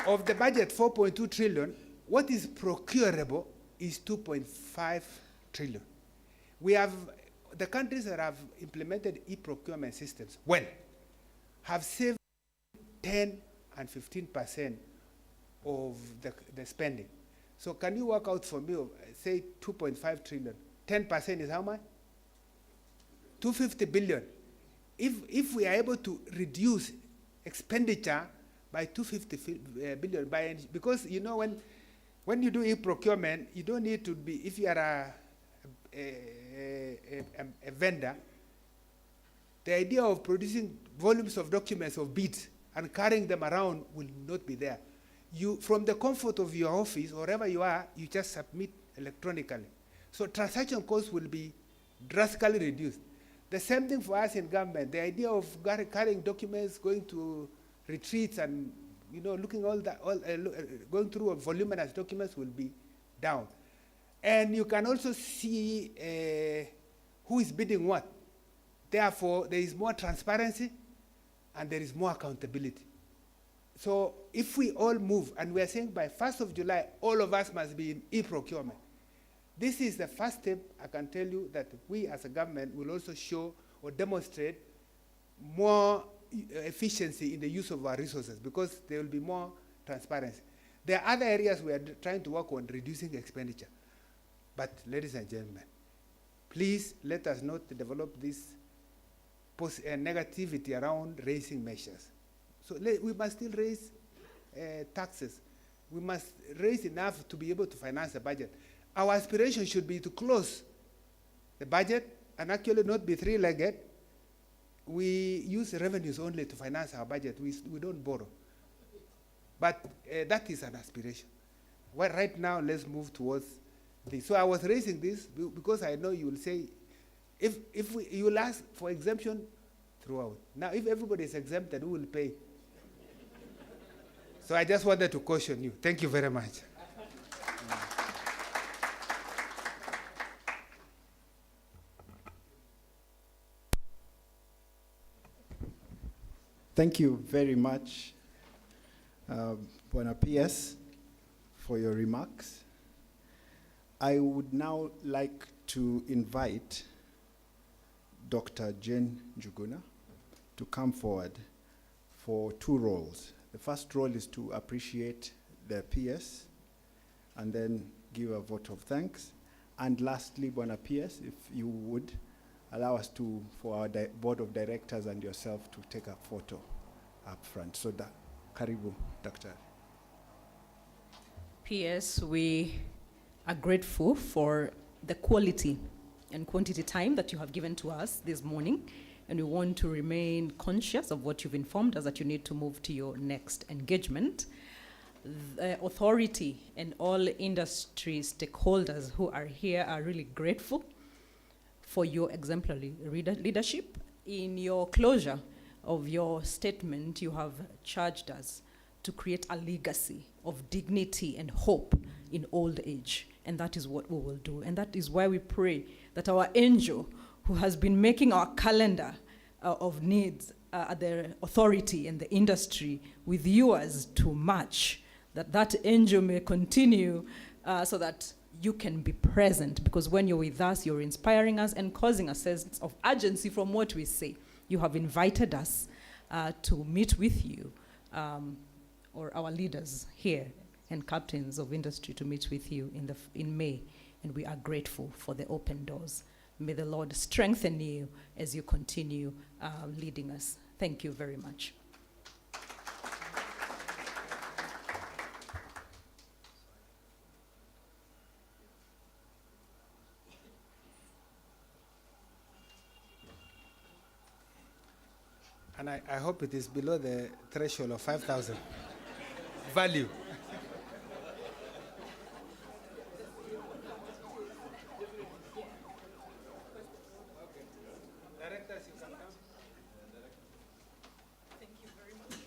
[SPEAKER 9] of the budget 4.2 trillion, what is procurable is 2.5 trillion. We have, the countries that have implemented e-procurement systems well have saved 10 and 15% of the spending. So can you work out for me, say 2.5 trillion, 10% is how much? 250 billion. If we are able to reduce expenditure by 250 billion, because you know when you do e-procurement, you don't need to be, if you are a vendor, the idea of producing volumes of documents of bids and carrying them around will not be there. You, from the comfort of your office, wherever you are, you just submit electronically. So transaction costs will be drastically reduced. The same thing for us in government. The idea of carrying documents, going to retreats, and looking going through voluminous documents will be down. And you can also see who is bidding what. Therefore, there is more transparency and there is more accountability. So if we all move, and we are saying by 1st of July, all of us must be in e-procurement. This is the first step. I can tell you that we as a government will also show or demonstrate more efficiency in the use of our resources, because there will be more transparency. There are other areas we are trying to work on reducing expenditure. But ladies and gentlemen, please let us not develop this negativity around raising measures. So we must still raise taxes. We must raise enough to be able to finance the budget. Our aspiration should be to close the budget and actually not be three-legged. We use revenues only to finance our budget. We don't borrow. But that is an aspiration. Well, right now, let's move towards this. So I was raising this because I know you will say, you will ask for exemption throughout. Now, if everybody is exempted, who will pay? So I just wanted to caution you. Thank you very much.
[SPEAKER 1] Thank you very much, Bwana PS, for your remarks. I would now like to invite Dr. Jane Njuguna to come forward for two roles. The first role is to appreciate the PS and then give a vote of thanks. And lastly, Bwana PS, if you would allow us to, for our board of directors and yourself, to take a photo up front. So karibu, Dr.
[SPEAKER 11] PS, we are grateful for the quality and quantity time that you have given to us this morning, and we want to remain conscious of what you've informed us that you need to move to your next engagement. The authority and all industry stakeholders who are here are really grateful for your exemplary leadership. In your closure of your statement, you have charged us to create a legacy of dignity and hope in old age. And that is what we will do. And that is why we pray that our angel, who has been making our calendar of needs at the authority and the industry with yours to match, that angel may continue so that you can be present, because when you're with us, you're inspiring us and causing a sense of urgency from what we say. You have invited us to meet with you, or our leaders here and captains of industry to meet with you in May, and we are grateful for the open doors. May the Lord strengthen you as you continue leading us. Thank you very much.
[SPEAKER 9] And I hope it is below the threshold of 5,000 value. Directors, you can come.
[SPEAKER 11] Thank you very much.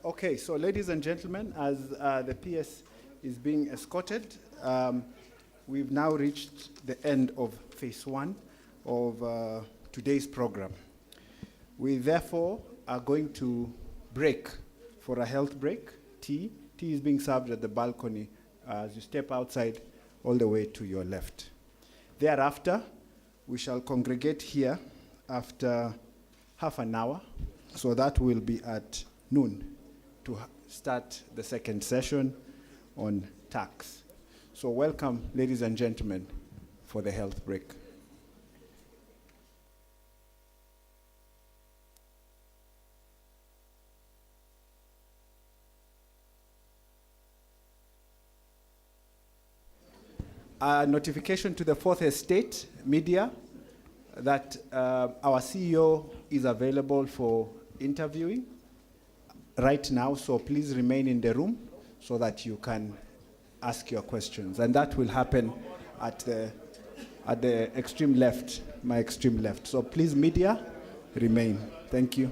[SPEAKER 1] Okay, so ladies and gentlemen, as the PS is being escorted, we've now reached the end of phase 1 of today's program. We therefore are going to break for a health break. Tea is being served at the balcony as you step outside all the way to your left. Thereafter, we shall congregate here after half an hour, so that will be at noon to start the second session on tax. So welcome, ladies and gentlemen, for the health break. A notification to the Fourth Estate media that our CEO is available for interviewing right now, so please remain in the room so that you can ask your questions. And that will happen at the extreme left, my extreme left. So please, media, remain. Thank you.